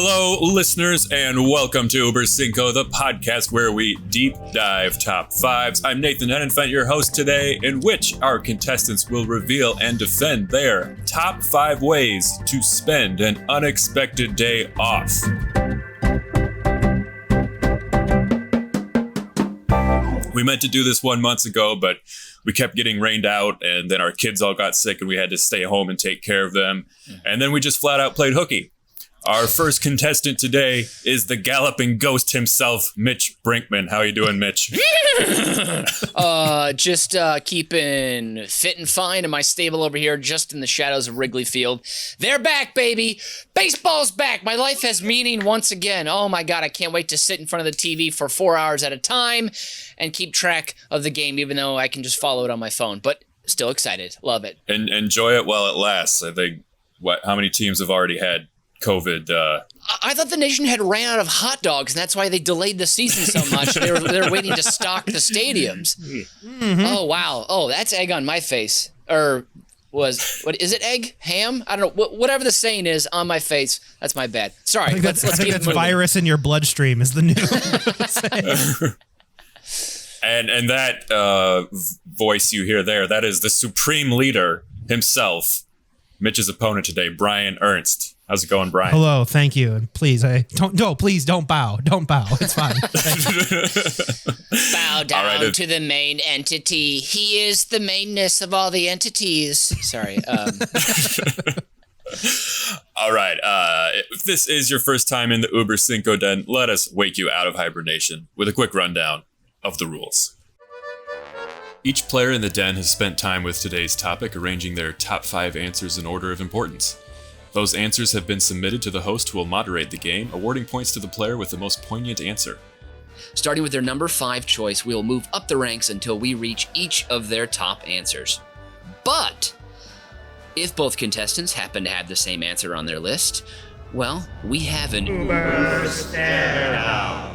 Hello, listeners, and welcome to Uber Cinco, the podcast where we deep dive top fives. I'm Nathan Hennenfent, your host today, in which our contestants will reveal and defend their top 5 ways to spend an unexpected day off. We meant to do this 1 month ago, but we kept getting rained out, and then our kids all got sick, and we had to stay home and take care of them. And then we just flat out played hooky. Our first contestant today is the galloping ghost himself, Mitch Brinkman. How you doing, Mitch? Just keeping fit and fine in my stable over here, just in the shadows of Wrigley Field. They're back, baby. Baseball's back. My life has meaning once again. Oh my God, I can't wait to sit in front of the TV for 4 hours at a time and keep track of the game, even though I can just follow it on my phone. But still excited. Love it. And enjoy it while it lasts. I think, how many teams have already had COVID? I thought the nation had ran out of hot dogs, and that's why they delayed the season so much. They're waiting to stock the stadiums. Mm-hmm. Oh, wow. Oh, that's egg on my face. What is it, egg? Ham? I don't know. Whatever the saying is on my face, that's my bad. Sorry. I think that's virus in your bloodstream is the new saying. And that voice you hear there, that is the supreme leader himself, Mitch's opponent today, Brian Ernst. How's it going, Brian? Hello, thank you. And please, please don't bow. Don't bow. It's fine. Bow down to the main entity. He is the mainness of all the entities. Sorry. All right. If this is your first time in the Uber Cinco den, let us wake you out of hibernation with a quick rundown of the rules. Each player in the den has spent time with today's topic arranging their top 5 answers in order of importance. Those answers have been submitted to the host who will moderate the game, awarding points to the player with the most poignant answer. Starting with their number 5 choice, we will move up the ranks until we reach each of their top answers. But if both contestants happen to have the same answer on their list, well, we have an Uber stare-down.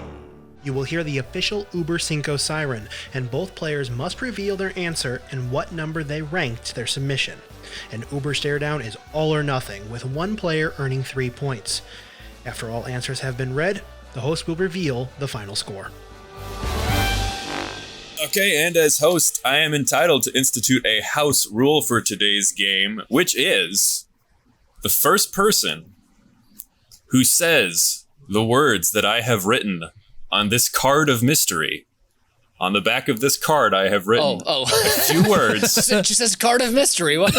You will hear the official Uber Cinco siren, and both players must reveal their answer and what number they ranked their submission. An Uber stare-down is all or nothing, with one player earning 3 points. After all answers have been read, the host will reveal the final score. Okay, and as host, I am entitled to institute a house rule for today's game, which is the first person who says the words that I have written on this card of mystery. On the back of this card, I have written a few words. It just says card of mystery. What?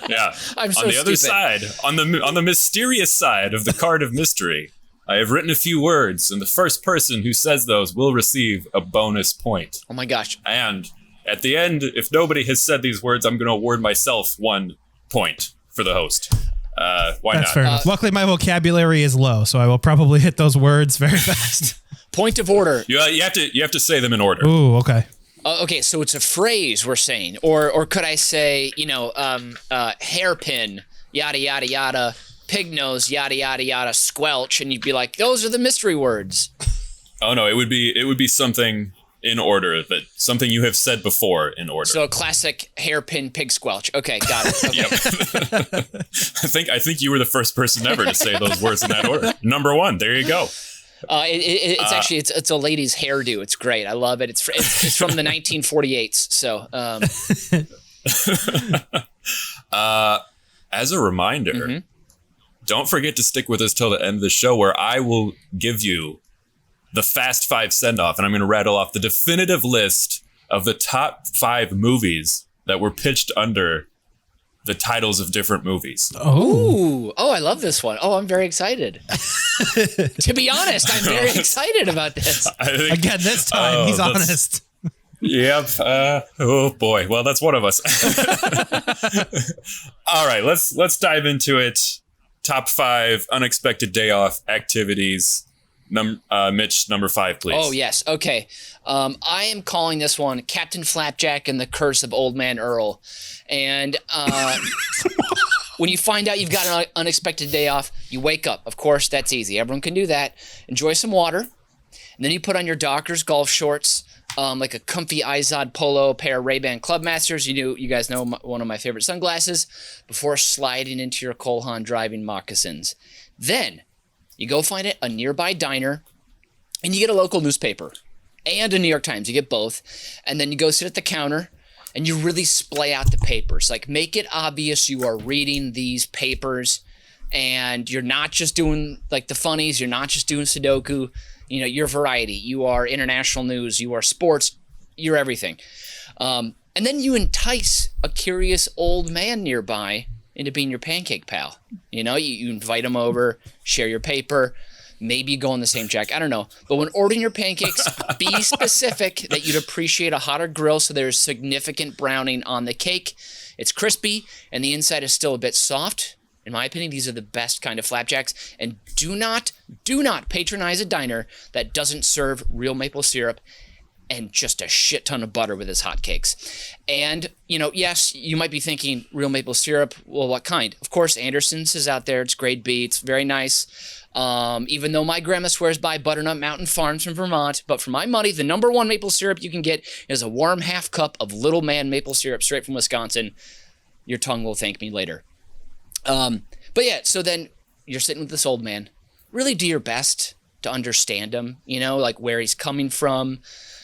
Yeah. I'm so on the other stupid. side, on the mysterious side of the card of mystery, I have written a few words, and the first person who says those will receive a bonus point. Oh my gosh. And at the end, if nobody has said these words, I'm going to award myself 1 point for the host. Why That's not? That's fair enough. Luckily, my vocabulary is low, so I will probably hit those words very fast. Point of order. You have to say them in order. Ooh, okay. Okay, so it's a phrase we're saying, or could I say, hairpin, yada yada yada, pig nose, yada yada yada, squelch, and you'd be like, those are the mystery words. Oh no, it would be something in order, something you have said before in order. So a classic hairpin pig squelch. Okay, got it. Okay. Yep. I think you were the first person ever to say those words in that order. Number 1. There you go. It's actually it's a lady's hairdo. It's great. I love it. It's from the 1948s. So as a reminder, don't forget to stick with us till the end of the show, where I will give you the Fast 5 send-off, and I'm going to rattle off the definitive list of the top 5 movies that were pitched under the titles of different movies. Oh, I love this one. Oh, I'm very excited. To be honest, I'm very excited about this. Again, this time, he's honest. Yep. Oh boy. Well, that's one of us. All right, let's dive into it. Top 5 unexpected day off activities. Mitch, number 5, please. Oh, yes. Okay. I am calling this one Captain Flapjack and the Curse of Old Man Earl. And when you find out you've got an unexpected day off, you wake up. Of course, that's easy. Everyone can do that. Enjoy some water. And then you put on your Dockers golf shorts, like a comfy Izod polo, pair of Ray-Ban Clubmasters. You guys know one of my favorite sunglasses, before sliding into your Cole Haan driving moccasins. Then You go find a nearby diner, and you get a local newspaper and a New York Times. You get both. And then you go sit at the counter, and you really splay out the papers. Like, make it obvious you are reading these papers, and you're not just doing, like, the funnies. You're not just doing Sudoku. You know, you're variety. You are international news. You are sports. You're everything. And then you entice a curious old man nearby into being your pancake pal. You know, you invite him over, share your paper, maybe you go on the same jack. I don't know. But when ordering your pancakes, be specific that you'd appreciate a hotter grill so there's significant browning on the cake. It's crispy and the inside is still a bit soft. In my opinion, these are the best kind of flapjacks. And do not patronize a diner that doesn't serve real maple syrup and just a shit ton of butter with his hotcakes. And, you know, yes, you might be thinking real maple syrup. Well, what kind? Of course, Anderson's is out there. It's grade B. It's very nice. Even though my grandma swears by Butternut Mountain Farms from Vermont, but for my money, the number one maple syrup you can get is a warm half cup of Little Man maple syrup straight from Wisconsin. Your tongue will thank me later. But yeah, so then you're sitting with this old man. Really do your best to understand him, you know, like where he's coming from.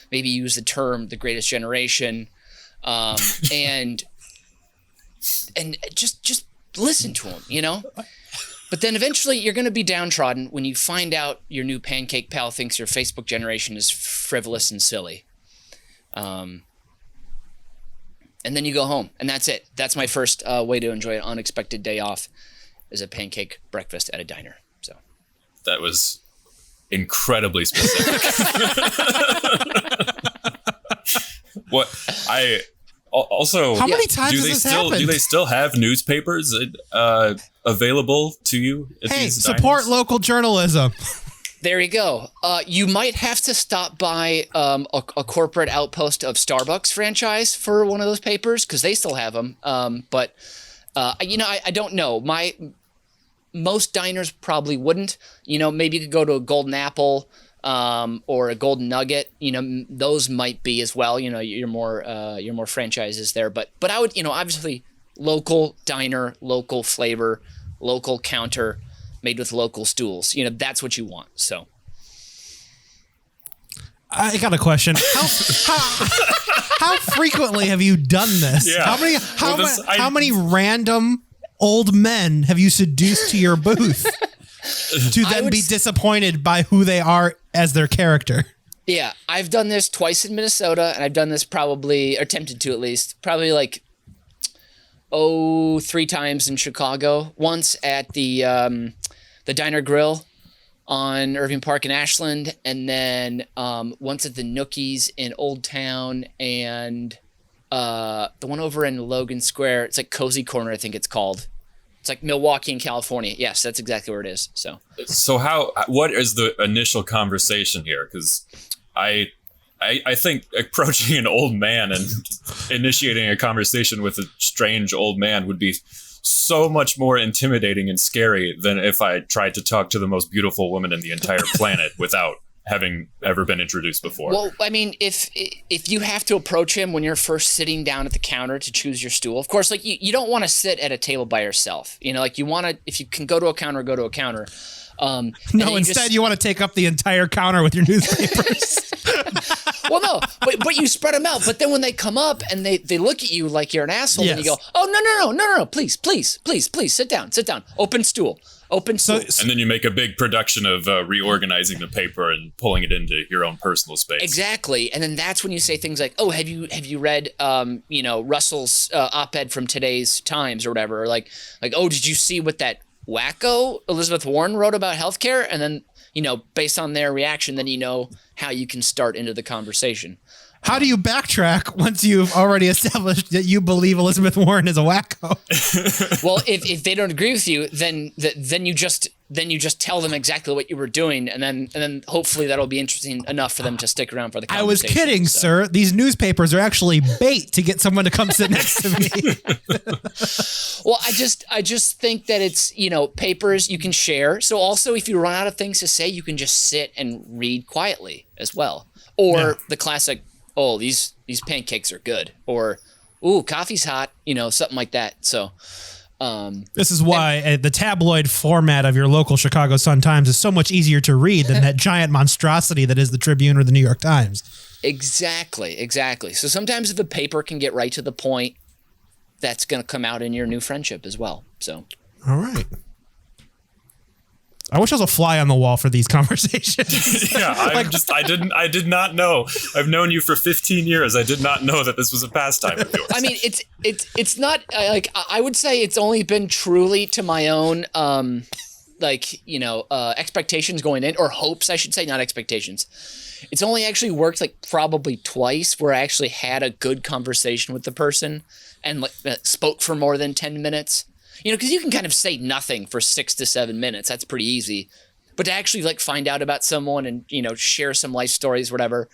Maybe use the term the greatest generation, and just listen to him, you know? But then eventually you're going to be downtrodden when you find out your new pancake pal thinks your Facebook generation is frivolous and silly. And then you go home, and that's it. That's my first way to enjoy an unexpected day off, is a pancake breakfast at a diner. So that was incredibly specific. What I also how many times has this happened? Do they still have newspapers available to you? At Hey, these support diners? local journalism. there you go. You might have to stop by a corporate outpost of Starbucks franchise for one of those papers because they still have them. But you know, I don't know. Most diners probably wouldn't. You know, maybe you could go to a Golden Apple or a Golden Nugget. You know, those might be as well. You know, you're more franchises there. But I would, you know, obviously local diner, local flavor, local counter, made with local stools. You know, that's what you want. So I got a question. How frequently have you done this? Yeah. How many random old men have you seduced to your booth to then be disappointed by who they are as their character? Yeah, I've done this twice in Minnesota, and I've done this probably, or attempted to at least, probably like 3 times in Chicago. Once at the Diner Grill on Irving Park in Ashland, and then once at the Nookies in Old Town, and the one over in Logan Square. It's like Cozy Corner, I think it's called. It's like Milwaukee in California. Yes, that's exactly where it is. So what is the initial conversation here? Because I think approaching an old man and initiating a conversation with a strange old man would be so much more intimidating and scary than if I tried to talk to the most beautiful woman in the entire planet without having ever been introduced before. Well, I mean, if you have to approach him when you're first sitting down at the counter to choose your stool, of course, like you don't want to sit at a table by yourself. You know, like you want to, if you can go to a counter, go to a counter. No, instead you want to take up the entire counter with your newspapers. Well, no, but you spread them out. But then when they come up and they look at you like you're an asshole, Yes. and you go, oh, no, please, sit down, open stool. And then you make a big production of reorganizing the paper and pulling it into your own personal space. Exactly. And then that's when you say things like, oh, have you read, you know, Russell's op-ed from today's Times or whatever? Or like, oh, did you see what that wacko Elizabeth Warren wrote about healthcare? And then, you know, based on their reaction, then you know how you can start into the conversation. How do you backtrack once you've already established that you believe Elizabeth Warren is a wacko? Well, if they don't agree with you, then you just tell them exactly what you were doing, and then hopefully that'll be interesting enough for them to stick around for the conversation. I was kidding, sir. These newspapers are actually bait to get someone to come sit next to me. Well, I just think that it's, you know, papers you can share. So also, if you run out of things to say, you can just sit and read quietly as well. Or the classic, oh, these pancakes are good. Or, ooh, coffee's hot. You know, something like that. So, This is why the tabloid format of your local Chicago Sun-Times is so much easier to read than that giant monstrosity that is the Tribune or the New York Times. Exactly. So sometimes if the paper can get right to the point, that's going to come out in your new friendship as well. So, all right. I wish I was a fly on the wall for these conversations. Yeah, I did not know. I've known you for 15 years. I did not know that this was a pastime of yours. I mean, it's not like, I would say it's only been truly to my own, expectations going in, or hopes, I should say, not expectations. It's only actually worked like probably twice where I actually had a good conversation with the person and spoke for more than 10 minutes. Because you can kind of say nothing for 6 to 7 minutes. That's pretty easy. But to actually find out about someone and, share some life stories, whatever.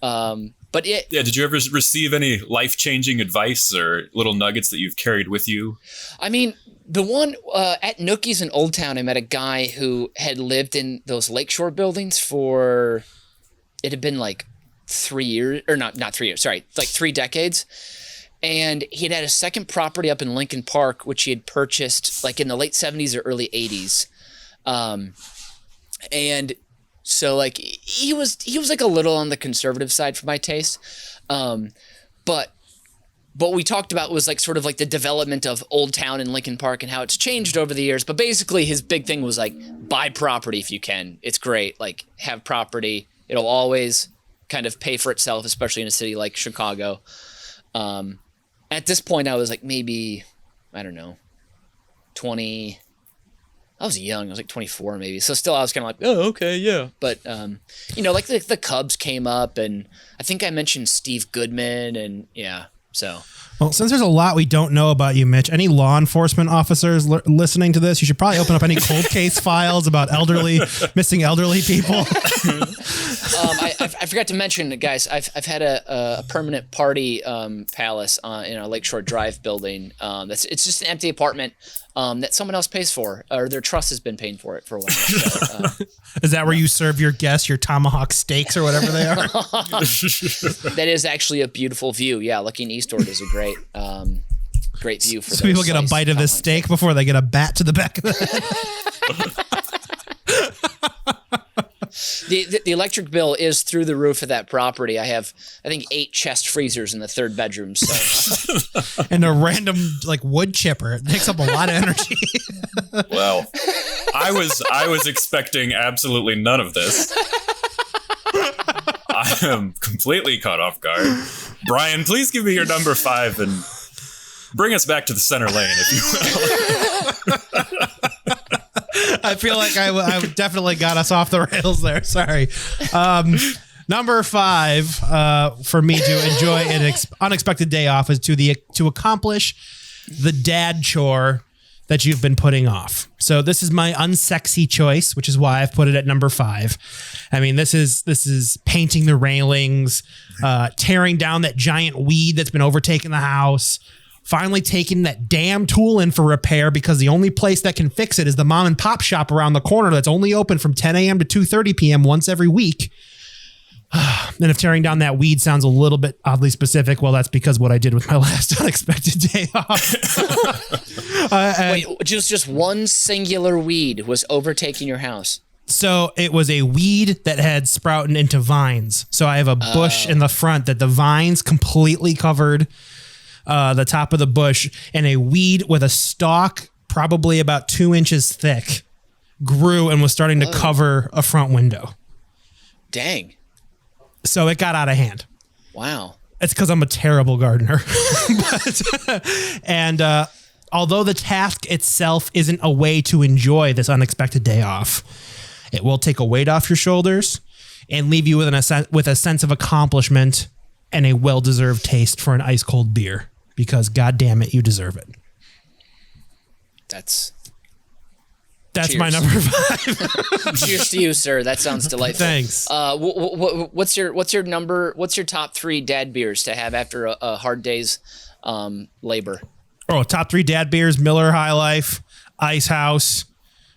Did you ever receive any life-changing advice or little nuggets that you've carried with you? I mean, the one at Nookie's in Old Town, I met a guy who had lived in those Lakeshore buildings for, it had been 3 years, or not 3 years, sorry, 3 decades. And he had a second property up in Lincoln Park, which he had purchased in the late 70s or early 80s. And so he was a little on the conservative side for my taste. But what we talked about was sort of the development of Old Town in Lincoln Park and how it's changed over the years. But basically his big thing was buy property if you can. It's great. Have property. It'll always kind of pay for itself, especially in a city like Chicago. At this point, I was maybe, I don't know, 20. I was young. I was 24 maybe. So still I was kind of oh, okay, yeah. But, the Cubs came up, and I think I mentioned Steve Goodman, and yeah, so. Well, since there's a lot we don't know about you, Mitch, any law enforcement officers listening to this, you should probably open up any cold case files about missing elderly people. I forgot to mention, guys, I've had a permanent party palace in our Lakeshore Drive building. It's just an empty apartment that someone else pays for, or their trust has been paying for it for a while. So, is that where you serve your guests your tomahawk steaks or whatever they are? That is actually a beautiful view. Yeah, looking eastward is a great view for. So people get a bite of this steak before they get a bat to the back of the head. The electric bill is through the roof of that property. I have, I think, 8 chest freezers in the 3rd bedroom. So, and a random wood chipper. It takes up a lot of energy. Well, I was expecting absolutely none of this. I am completely caught off guard. Brian, please give me your number 5 and bring us back to the center lane, if you will. I feel like I definitely got us off the rails there. Sorry. Number 5 for me to enjoy an unexpected day off is to accomplish the dad chore that you've been putting off. So this is my unsexy choice, which is why I've put it at number 5. I mean, this is painting the railings, tearing down that giant weed that's been overtaking the house, finally taking that damn tool in for repair because the only place that can fix it is the mom and pop shop around the corner that's only open from 10 a.m. to 2:30 p.m. once every week. And if tearing down that weed sounds a little bit oddly specific, well, that's because what I did with my last unexpected day off. Wait, just one singular weed was overtaking your house. So it was a weed that had sprouted into vines. So I have a bush in the front that the vines completely covered the top of the bush, and a weed with a stalk probably about 2 inches thick grew and was starting to cover a front window. Dang. So it got out of hand. Wow. It's because I'm a terrible gardener. And although the task itself isn't a way to enjoy this unexpected day off, it will take a weight off your shoulders and leave you with a sense of accomplishment and a well-deserved taste for an ice-cold beer. Because, God damn it, you deserve it. That's Cheers. My number 5. Cheers to you, sir. That sounds delightful. Thanks. What's your top 3 dad beers to have after a hard day's labor? Oh, top 3 dad beers: Miller High Life, Ice House,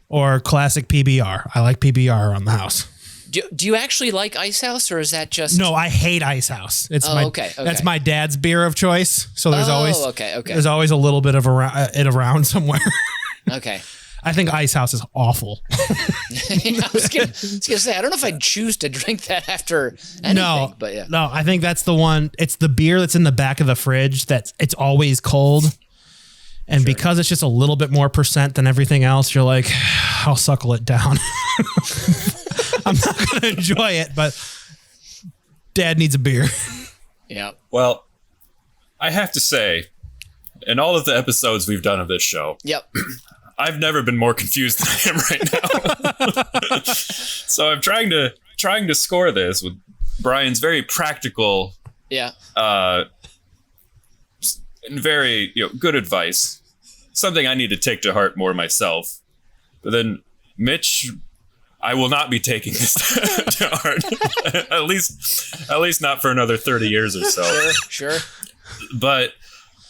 or classic PBR. I like PBR around the house. Do you actually like Ice House, or is that just No, I hate Ice House. It's okay. That's my dad's beer of choice. So there's always okay. There's always a little bit of it around somewhere. Okay. I think Ice House is awful. I was gonna say, I don't know if I'd choose to drink that after anything, but yeah. No, I think that's the one. It's the beer that's in the back of the fridge it's always cold. And because it's just a little bit more percent than everything else, you're like, I'll suckle it down. I'm not going to enjoy it, but Dad needs a beer. Yeah. Well, I have to say, in all of the episodes we've done of this show, Yep. I've never been more confused than I am right now. So I'm trying to score this with Brian's very practical, Yeah. and very good advice. Something I need to take to heart more myself. But then Mitch, I will not be taking this to heart. at least not for another 30 years or so. Sure. But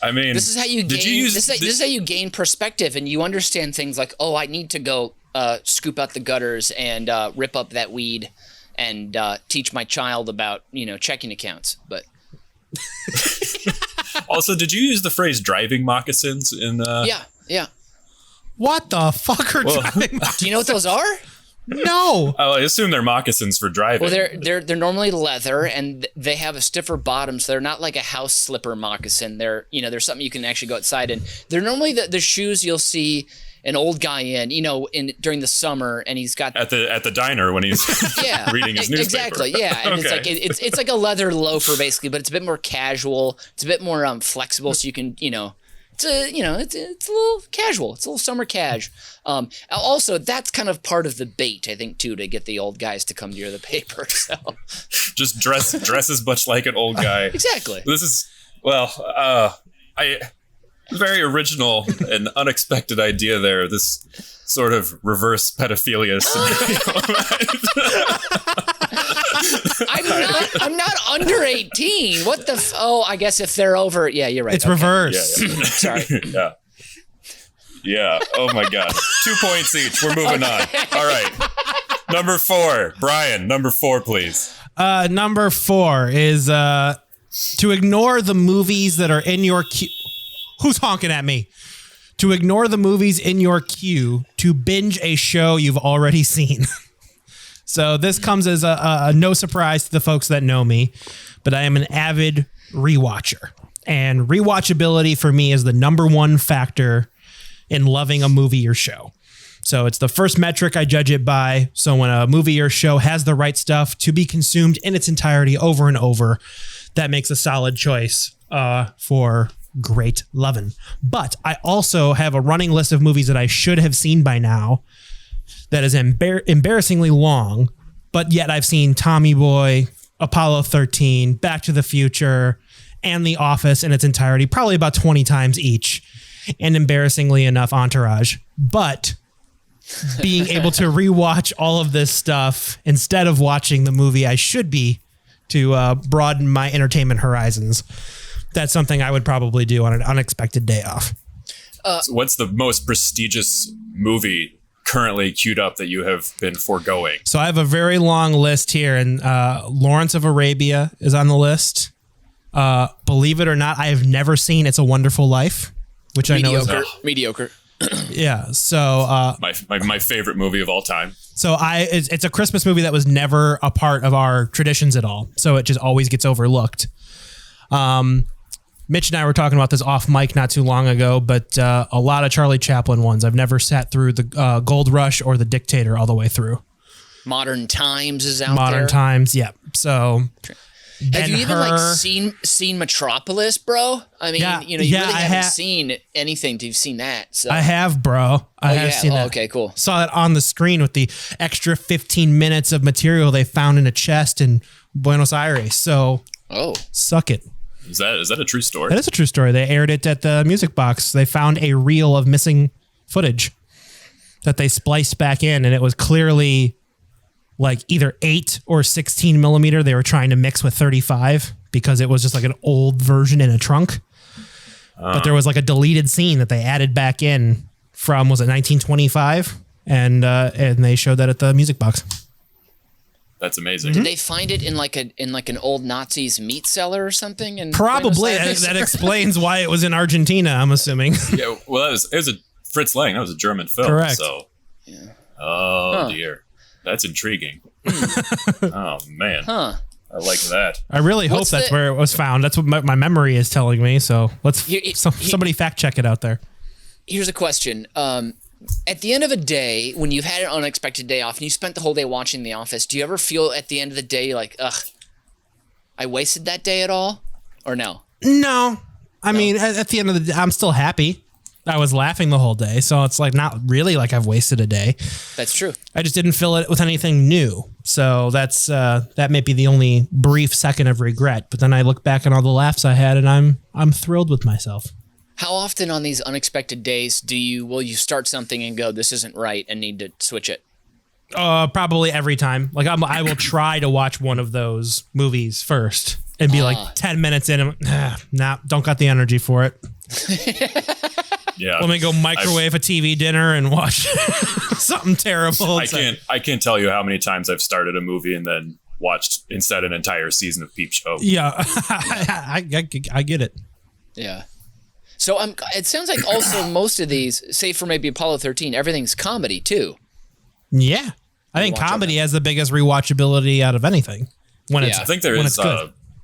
I mean, this is how you gain. This is how you gain perspective, and you understand things like, oh, I need to go scoop out the gutters and rip up that weed, and teach my child about checking accounts. But also, did you use the phrase "driving moccasins" in? Yeah. What the fuck are driving? Do you know what those are? No. Oh, I assume they're moccasins for driving. Well, they're normally leather, and they have a stiffer bottom, so they're not like a house slipper moccasin. They're something you can actually go outside in. They're normally the shoes you'll see an old guy in during the summer, and he's got at the diner when he's reading his newspaper. Exactly, yeah. And it's like a leather loafer basically, but it's a bit more casual. It's a bit more flexible, so you can it's a little casual. It's a little summer cash. Also, that's kind of part of the bait, I think, too, to get the old guys to come near the paper. So just dress as much like an old guy. Exactly. This is very original and unexpected idea there. This sort of reverse pedophilia scenario. I'm not under 18. What the? Oh, I guess if they're over, yeah, you're right. It's reverse. Yeah. Sorry. Yeah. Yeah. Oh my God. 2 points each. We're moving on. All right. Number 4, Brian. Number 4, please. Number 4 is to ignore the movies that are in your queue. Who's honking at me? To ignore the movies in your queue to binge a show you've already seen. So this comes as a no surprise to the folks that know me, but I am an avid rewatcher. And rewatchability for me is the number one factor in loving a movie or show. So it's the first metric I judge it by. So when a movie or show has the right stuff to be consumed in its entirety over and over, that makes a solid choice for great lovin'. But I also have a running list of movies that I should have seen by now that is embarrassingly long, but yet I've seen Tommy Boy, Apollo 13, Back to the Future, and The Office in its entirety, probably about 20 times each, and embarrassingly enough, Entourage. But being able to rewatch all of this stuff instead of watching the movie I should be to broaden my entertainment horizons, that's something I would probably do on an unexpected day off. So what's the most prestigious movie currently queued up that you have been foregoing? So I have a very long list here, and Lawrence of Arabia is on the list. Believe it or not, I have never seen It's a Wonderful Life, which I know is mediocre. Yeah. So my favorite movie of all time. So it's a Christmas movie that was never a part of our traditions at all. So it just always gets overlooked. Mitch and I were talking about this off mic not too long ago, but a lot of Charlie Chaplin ones. I've never sat through the Gold Rush or The Dictator all the way through. Modern Times is out there. Modern Times, yeah. So have you even seen Metropolis, bro? I mean, you really haven't seen anything to have seen that. So I have, bro. I have seen that. Okay, cool. Saw that on the screen with the extra 15 minutes of material they found in a chest in Buenos Aires. So suck it. Is that a true story? That is a true story. They aired it at the Music Box. They found a reel of missing footage that they spliced back in, and it was clearly like either 8 or 16 millimeter. They were trying to mix with 35 because it was just like an old version in a trunk. But there was like a deleted scene that they added back in from, was it 1925? And they showed that at the Music Box. That's amazing. Did they find it in like an old Nazi's meat cellar or something? And Probably. That explains why it was in Argentina, I'm assuming. Yeah, well, it was a Fritz Lang. That was a German film. Correct. So, dear. That's intriguing. Oh, man. Huh. I like that. I really hope that's where it was found. That's what my memory is telling me. So somebody fact check it out there. Here's a question. At the end of a day, when you've had an unexpected day off and you spent the whole day watching The Office, do you ever feel at the end of the day like, ugh, I wasted that day at all? Or no? No. I mean, at the end of the day, I'm still happy. I was laughing the whole day. So it's like not really like I've wasted a day. That's true. I just didn't fill it with anything new. So that may be the only brief second of regret. But then I look back on all the laughs I had and I'm thrilled with myself. How often on these unexpected days will you start something and go, this isn't right, and need to switch it? Probably every time. Like I will try to watch one of those movies first and be like 10 minutes in and nah, don't got the energy for it. Yeah. Let me go microwave a TV dinner and watch something terrible. I can't tell you how many times I've started a movie and then watched instead an entire season of Peep Show. Yeah. I get it. Yeah. So it sounds like also most of these, save for maybe Apollo 13, everything's comedy too. Yeah. I think comedy has the biggest rewatchability out of anything. I think there is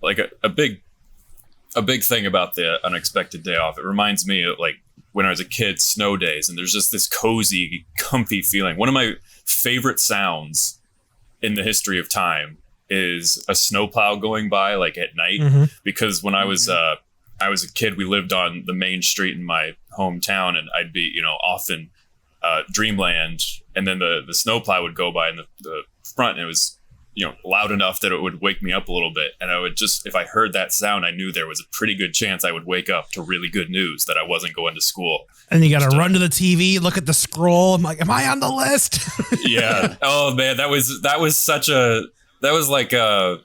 like a big thing about the unexpected day off. It reminds me of like when I was a kid, snow days, and there's just this cozy, comfy feeling. One of my favorite sounds in the history of time is a snowplow going by like at night, because when I was a kid, we lived on the main street in my hometown, and I'd be, off in dreamland, and then the snowplow would go by in the front, and it was, loud enough that it would wake me up a little bit. And I would just, if I heard that sound, I knew there was a pretty good chance I would wake up to really good news that I wasn't going to school. And you got to run to the TV, look at the scroll. I'm like, am I on the list? Yeah. Oh man, that was like a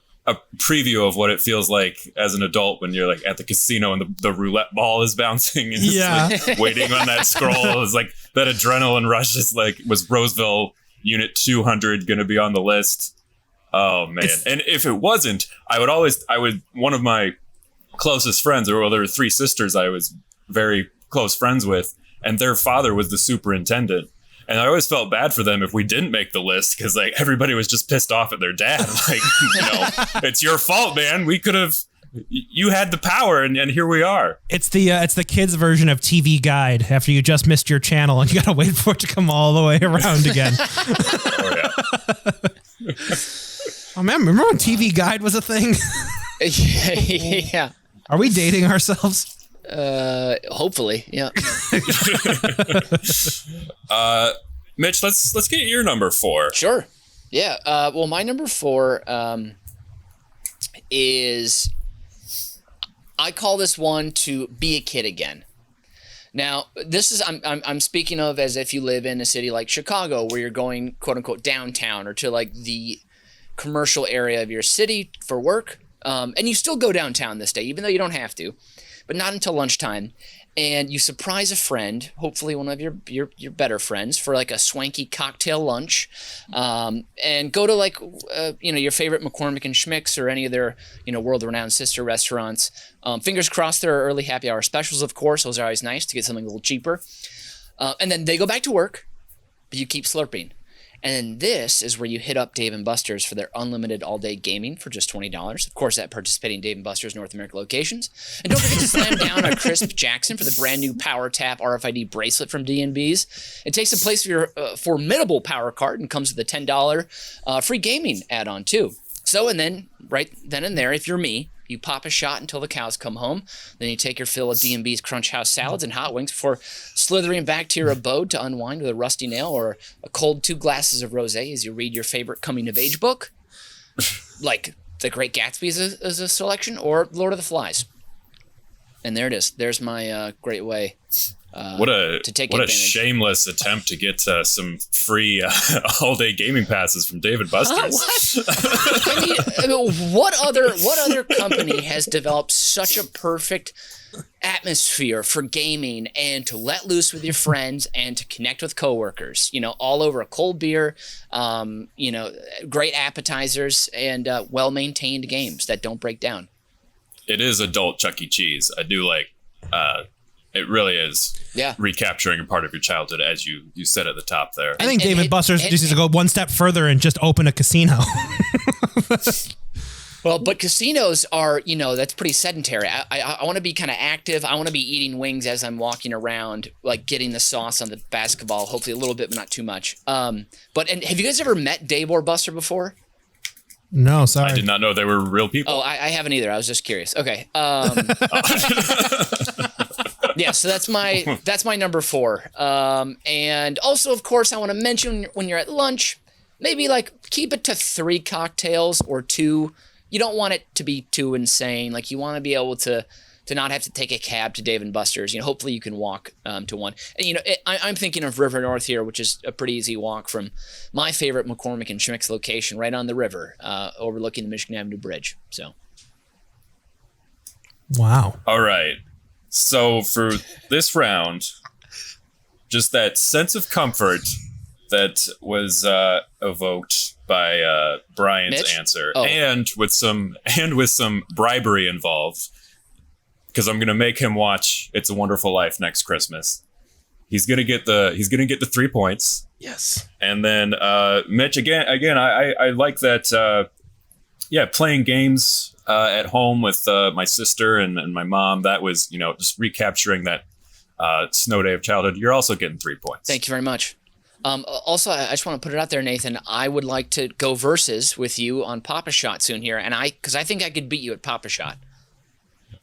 preview of what it feels like as an adult when you're like at the casino and the roulette ball is bouncing and just like waiting on that scroll. It's like that adrenaline rush is like, was Roseville Unit 200 going to be on the list? Oh man. And if it wasn't, one of my closest friends, there were 3 sisters I was very close friends with, and their father was the superintendent. And I always felt bad for them if we didn't make the list, because like everybody was just pissed off at their dad. Like, it's your fault, man. We could have, you had the power, and here we are. It's the kids' version of TV Guide. After you just missed your channel and you got to wait for it to come all the way around again. Oh yeah. Oh man, remember when TV Guide was a thing? Yeah. Are we dating ourselves? Hopefully, yeah. Mitch, let's get your number 4. Sure. Yeah. Well, my number 4 is, I call this one to be a kid again. Now, this is I'm speaking of as if you live in a city like Chicago, where you're going quote unquote downtown or to like the commercial area of your city for work, and you still go downtown this day, even though you don't have to. But not until lunchtime, and you surprise a friend, hopefully one of your better friends, for like a swanky cocktail lunch, and go to like your favorite McCormick and Schmick's or any of their world-renowned sister restaurants. Fingers crossed there are early happy hour specials, of course. Those are always nice to get something a little cheaper. And then they go back to work, but you keep slurping. And then this is where you hit up Dave & Buster's for their unlimited all-day gaming for just $20. Of course, at participating Dave & Buster's North America locations. And don't forget to slam down a crisp Jackson for the brand new Power Tap RFID bracelet from D&B's. It takes the place of your formidable power card and comes with a $10 free gaming add-on too. So, and then, right then and there, if you're me, you pop a shot until the cows come home. Then you take your fill of D&B's Crunch House salads and hot wings before slithering back to your abode to unwind with a rusty nail or a cold 2 glasses of rosé as you read your favorite coming-of-age book, like The Great Gatsby is a selection, or Lord of the Flies. And there it is. There's my great way. What a advantage. shameless attempt to get some free all-day gaming passes from Dave & Buster's. I mean, what other company has developed such a perfect atmosphere for gaming and to let loose with your friends and to connect with coworkers? All over a cold beer, great appetizers and well-maintained games that don't break down. It is adult Chuck E. Cheese. I do like. It really is recapturing a part of your childhood, as you said at the top there. I think Dave & Buster's just needs to go one step further and just open a casino. Well, but casinos are, that's pretty sedentary. I want to be kind of active. I want to be eating wings as I'm walking around, like getting the sauce on the basketball, hopefully a little bit, but not too much. And have you guys ever met Dave or Buster before? No, sorry. I did not know they were real people. Oh, I haven't either. I was just curious. Okay. Yeah, so that's my number 4. And also, of course, I want to mention when you're at lunch, maybe keep it to 3 cocktails or 2. You don't want it to be too insane. You want to be able to not have to take a cab to Dave & Buster's. Hopefully you can walk to one. And I'm thinking of River North here, which is a pretty easy walk from my favorite McCormick and Schmick's location, right on the river, overlooking the Michigan Avenue Bridge. So. Wow. All right. So for this round, just that sense of comfort that was evoked by Brian's Mitch? answer, Oh. and with some bribery involved, because I'm gonna make him watch It's a Wonderful Life next Christmas. He's gonna get the 3 points. Yes. And then Mitch again. I like that. Playing games at home with my sister and my mom. That was just recapturing that snow day of childhood. You're also getting 3 points. Thank you very much. Also, I just want to put it out there, Nathan. I would like to go versus with you on Papa Shot soon here, and because I think I could beat you at Papa Shot.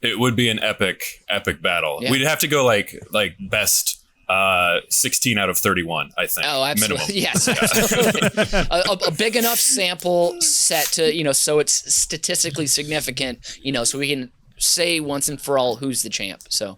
It would be an epic battle. Yeah. We'd have to go like best 16 out of 31, I think. Oh, absolutely. Minimum. Yes, absolutely. a big enough sample set to, so it's statistically significant, so we can say once and for all who's the champ. So.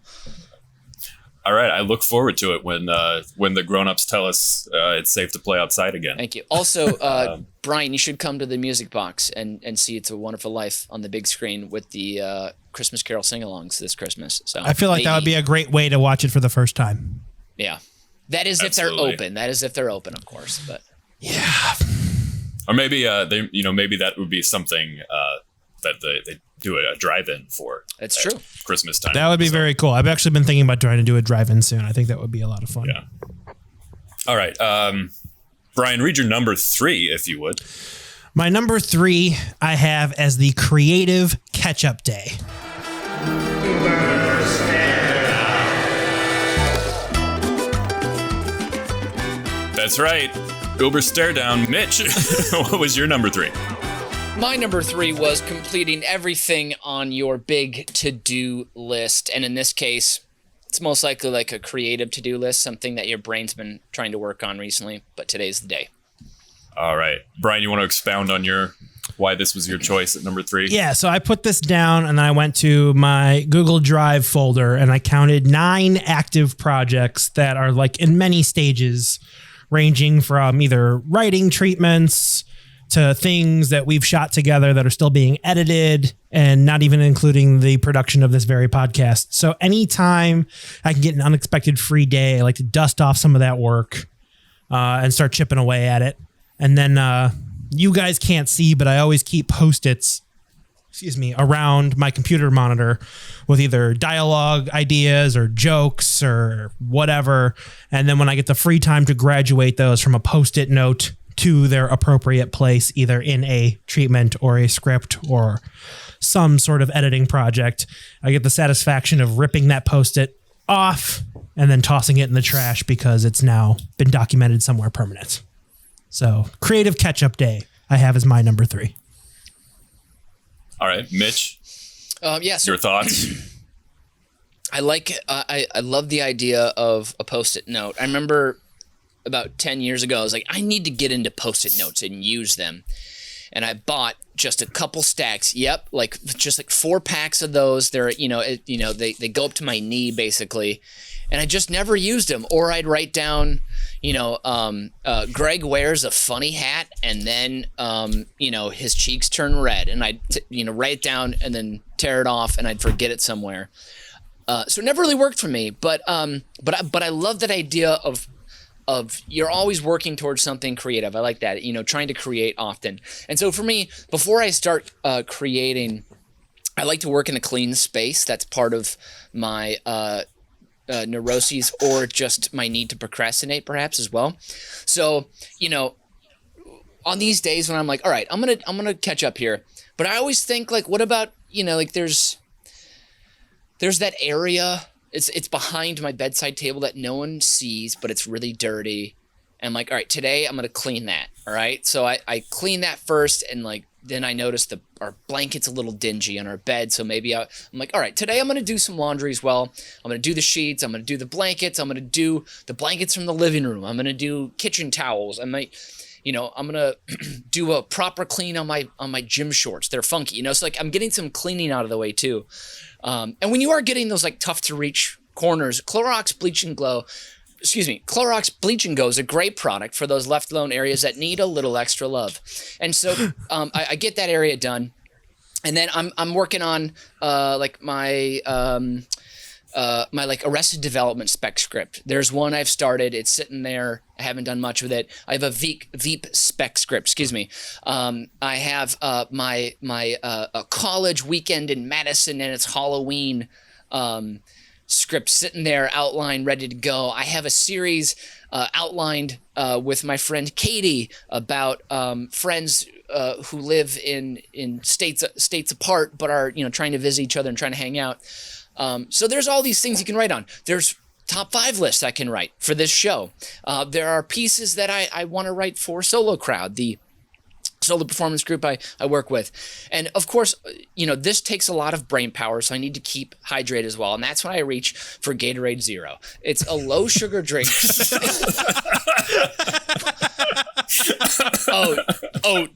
All right. I look forward to it when the grown-ups tell us it's safe to play outside again. Thank you. Also, Brian, you should come to the Music Box and see It's a Wonderful Life on the big screen with the Christmas Carol sing-alongs this Christmas. So I feel like that would be a great way to watch it for the first time. Yeah. That is Absolutely. If they're open. That is if they're open, of course. But yeah. Or maybe maybe that would be something that they do a drive-in for. That's true. Christmas time. That would be very cool. I've actually been thinking about trying to do a drive-in soon. I think that would be a lot of fun. Yeah. All right. Brian, read your number 3, if you would. My number 3 I have as the Creative Catch-Up Day. That's right. Uber Stare Down. Mitch, what was your number 3? My number 3 was completing everything on your big to-do list. And in this case, it's most likely like a creative to-do list, something that your brain's been trying to work on recently, but today's the day. All right. Brian, you want to expound on why this was your choice at number 3? Yeah, so I put this down and I went to my Google Drive folder and I counted 9 active projects that are in many stages, ranging from either writing treatments to things that we've shot together that are still being edited and not even including the production of this very podcast. So anytime I can get an unexpected free day, I like to dust off some of that work and start chipping away at it. And then you guys can't see, but I always keep Post-its, around my computer monitor with either dialogue ideas or jokes or whatever. And then when I get the free time to graduate those from a Post-it note to their appropriate place, either in a treatment or a script or some sort of editing project, I get the satisfaction of ripping that Post-it off and then tossing it in the trash because it's now been documented somewhere permanent. So Creative Catch-Up Day I have as my number 3. All right, Mitch. So your thoughts? I love the idea of a Post-it note. I remember about 10 years ago, I was like, I need to get into Post-it notes and use them. and I bought just a couple stacks. Yep, like just like 4 packs of those. They're they go up to my knee basically, and I just never used them. Or I'd write down, Greg wears a funny hat, and then his cheeks turn red, and I'd write it down and then tear it off, and I'd forget it somewhere. So it never really worked for me, but I love that idea of you're always working towards something creative. I like that, trying to create often. And so for me, before I start creating, I like to work in a clean space. That's part of my neuroses, or just my need to procrastinate perhaps as well. So, on these days when I'm like, all right, I'm gonna catch up here, but I always think like, what about, like there's that area, it's behind my bedside table that no one sees, but it's really dirty. And I'm like, all right, today I'm going to clean that. All right. So I clean that first. And like, then I notice our blanket's a little dingy on our bed. So maybe I'm like, all right, today I'm going to do some laundry as well. I'm going to do the sheets. I'm going to do the blankets. I'm going to do the blankets from the living room. I'm going to do kitchen towels. I'm going to do a proper clean on my gym shorts. They're funky, so like I'm getting some cleaning out of the way too. And when you are getting those like tough to reach corners, Clorox Bleach and Go is a great product for those left alone areas that need a little extra love. And so I get that area done, and then I'm working on like my like Arrested Development spec script. There's one I've started. It's sitting there. I haven't done much with it. I have a Veep spec script. Excuse me. I have my a college weekend in Madison, and it's Halloween script sitting there, outlined, ready to go. I have a series outlined with my friend Katie about friends who live in states apart, but are trying to visit each other and trying to hang out. So there's all these things you can write on. There's top 5 lists I can write for this show. There are pieces that I want to write for Solo Crowd, the solo performance group I work with. And of course, this takes a lot of brain power, so I need to keep hydrated as well. And that's when I reach for Gatorade Zero. It's a low sugar drink. Oh,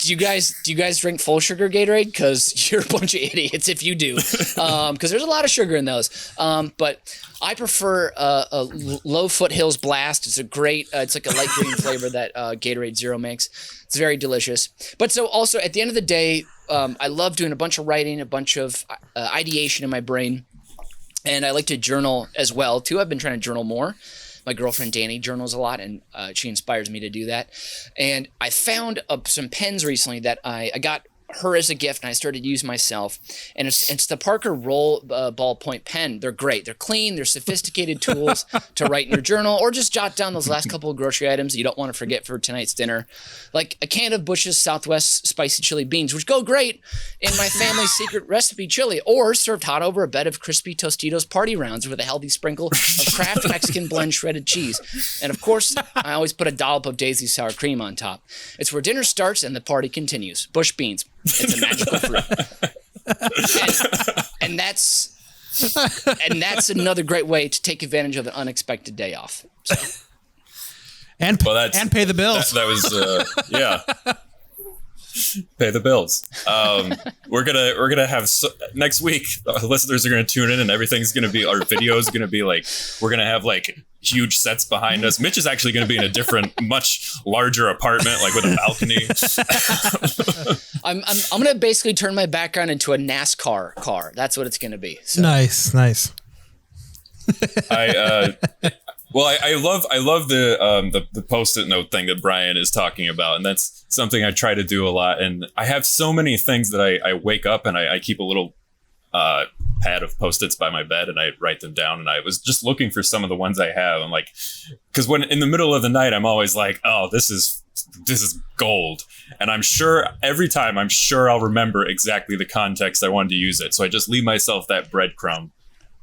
do you guys drink full sugar Gatorade? Because you're a bunch of idiots if you do. Because there's a lot of sugar in those. But I prefer a Low Foothills Blast. It's a great, it's like a light green flavor that Gatorade Zero makes. It's very delicious. But so also at the end of the day, I love doing a bunch of writing, a bunch of ideation in my brain. And I like to journal as well too. I've been trying to journal more. My girlfriend Danny journals a lot, and she inspires me to do that. And I found some pens recently that I got her as a gift, and I started to use myself. And it's the Parker Roll Ballpoint pen. They're great. They're clean. They're sophisticated tools to write in your journal, or just jot down those last couple of grocery items that you don't want to forget for tonight's dinner. Like a can of Bush's Southwest spicy chili beans, which go great in my family's secret recipe chili, or served hot over a bed of crispy Tostitos party rounds with a healthy sprinkle of Kraft Mexican blend shredded cheese. And of course, I always put a dollop of Daisy sour cream on top. It's where dinner starts and the party continues. Bush beans. It's a magical fruit. And that's another great way to take advantage of an unexpected day off. So. And pay the bills. That was yeah. Pay the bills. We're gonna have next week. Listeners are gonna tune in, and everything's gonna be, our video is gonna be like, we're gonna have like huge sets behind us. Mitch is actually gonna be in a different, much larger apartment, like with a balcony. I'm gonna basically turn my background into a NASCAR car. That's what it's gonna be. So. Nice. I love the Post-it note thing that Brian is talking about, and that's something I try to do a lot. And I have so many things that I wake up and I keep a little pad of Post-its by my bed, and I write them down. And I was just looking for some of the ones I have. I'm like, because when in the middle of the night, I'm always like, oh, this is gold. And I'm sure every time I'll remember exactly the context I wanted to use it. So I just leave myself that breadcrumb.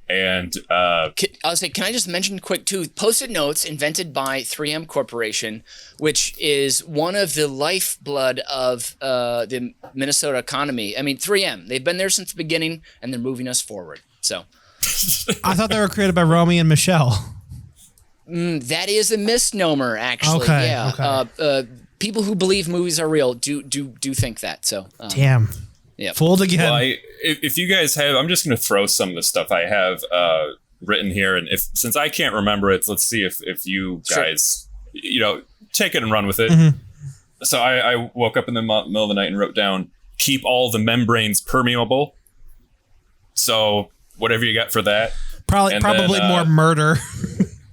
And I'll say, can I just mention quick too, Post-it notes invented by 3M Corporation, which is one of the lifeblood of the Minnesota economy. I mean, 3M, they've been there since the beginning, and they're moving us forward. So I thought they were created by Romy and Michelle. That is a misnomer, actually. Okay, yeah. okay. people who believe movies are real do think that. So Damn. yeah. Fooled again. Well, if you guys have, I'm just going to throw some of the stuff I have written here, and since I can't remember it, let's see if you guys, take it and run with it. Mm-hmm. So I woke up in the middle of the night and wrote down, keep all the membranes permeable. So whatever you got for that. Probably more murder.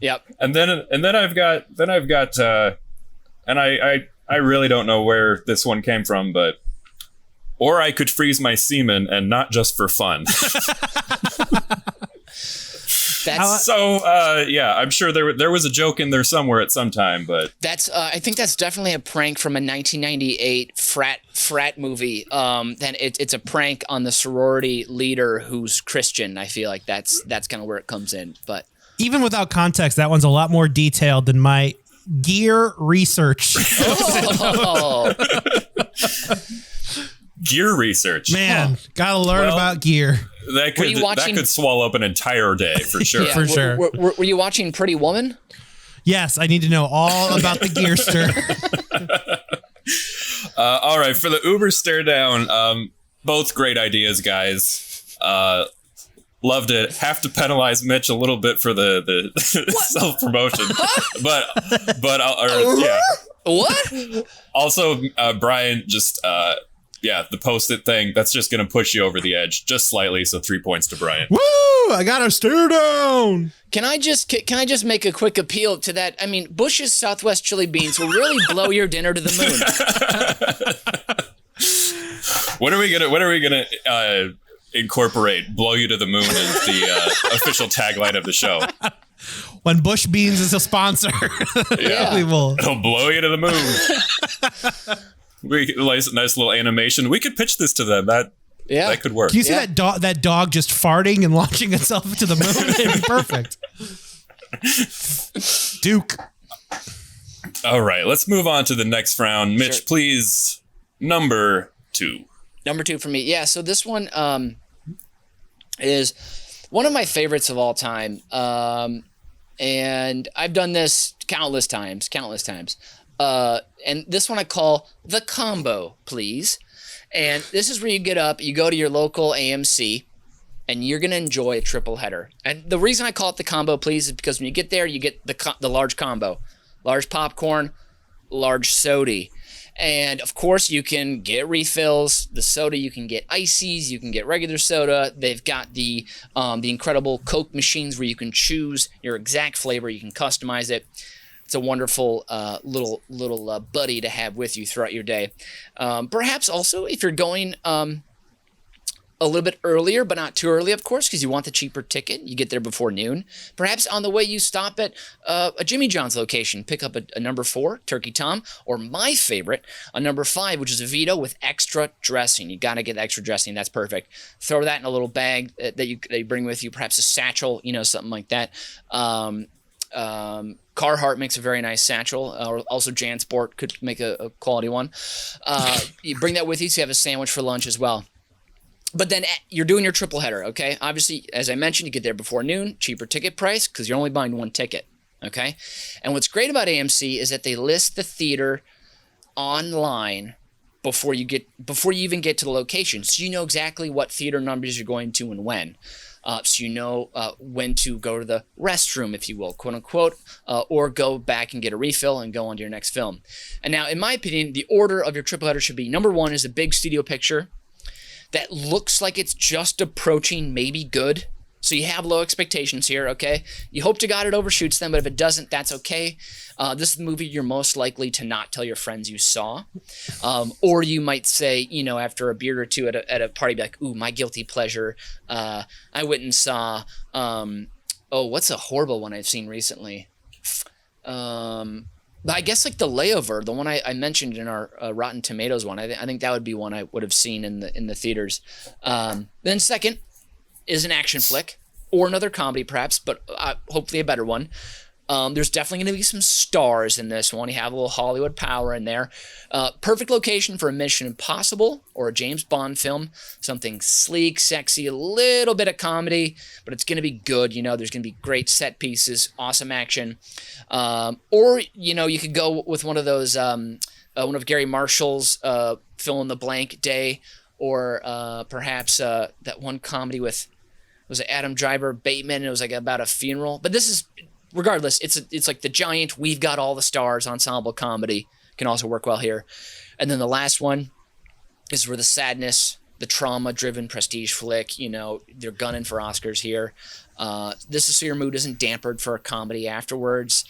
Yep. And then I've got and I really don't know where this one came from, but or I could freeze my semen, and not just for fun. I'm sure there was a joke in there somewhere at some time, but that's I think that's definitely a prank from a 1998 frat movie. Then it's a prank on the sorority leader who's Christian. I feel like that's kind of where it comes in. But even without context, that one's a lot more detailed than my gear research. Oh. Gear research, man, gotta learn about gear. That could swallow up an entire day for sure. Yeah, sure. Were you watching Pretty Woman? Yes, I need to know all about the gear stir. All right, for the Uber stare down, both great ideas, guys. Loved it. Have to penalize Mitch a little bit for the self promotion, but yeah. What? Also, Brian, just the post-it thing, that's just going to push you over the edge just slightly, so 3 points to Brian. Woo! I got a stare down. Can I just make a quick appeal to that? I mean, Bush's Southwest chili beans will really blow your dinner to the moon. When are we gonna incorporate "blow you to the moon" as the official tagline of the show? When Bush Beans is a sponsor, we will. It'll blow you to the moon. Nice little animation. We could pitch this to them. That could work. Do you see that dog just farting and launching itself into the moon? It'd be perfect. Duke. All right, let's move on to the next round. Mitch, please. Number 2. Number 2 for me. Yeah, so this one is one of my favorites of all time. And I've done this countless times. And this one I call the combo, please. And this is where you get up, you go to your local AMC, and you're going to enjoy a triple header. And the reason I call it the combo, please, is because when you get there, you get the large combo. Large popcorn, large soda. And, of course, you can get refills. The soda, you can get ices. You can get regular soda. They've got the incredible Coke machines where you can choose your exact flavor. You can customize it. It's a wonderful little buddy to have with you throughout your day. Perhaps also if you're going a little bit earlier, but not too early, of course, because you want the cheaper ticket. You get there before noon. Perhaps on the way you stop at a Jimmy John's location, pick up a number 4, Turkey Tom, or my favorite, a number 5, which is a Vito with extra dressing. You got to get extra dressing. That's perfect. Throw that in a little bag that you bring with you, perhaps a satchel, something like that. Carhartt makes a very nice satchel, or also JanSport could make a quality one. You bring that with you so you have a sandwich for lunch as well. But then you're doing your triple header, okay? Obviously, as I mentioned, you get there before noon, cheaper ticket price because you're only buying one ticket, okay? And what's great about AMC is that they list the theater online before you even get to the location, so you know exactly what theater numbers you're going to and when. So you know when to go to the restroom, if you will, quote unquote, or go back and get a refill and go on to your next film. And now, in my opinion, the order of your triple header should be: number 1 is a big studio picture that looks like it's just approaching maybe good. So you have low expectations here, okay? You hope to God it overshoots them, but if it doesn't, that's okay. This is the movie you're most likely to not tell your friends you saw. Or you might say, after a beer or two at a party, be like, ooh, my guilty pleasure. I went and saw, what's a horrible one I've seen recently? But I guess like The Layover, the one I mentioned in our Rotten Tomatoes one. I think that would be one I would have seen in the theaters. Then second is an action flick or another comedy perhaps, but hopefully a better one. There's definitely going to be some stars in this one. You have a little Hollywood power in there. Perfect location for a Mission Impossible or a James Bond film. Something sleek, sexy, a little bit of comedy, but it's going to be good. There's going to be great set pieces, awesome action. Or you could go with one of those one of Gary Marshall's fill in the blank day, or perhaps that one comedy with, was it Adam Driver, Bateman? It was like about a funeral. But this is, regardless, it's like the giant We've Got All the Stars ensemble comedy can also work well here. And then the last one is where the sadness, the trauma-driven prestige flick, they're gunning for Oscars here. This is so your mood isn't dampened for a comedy afterwards.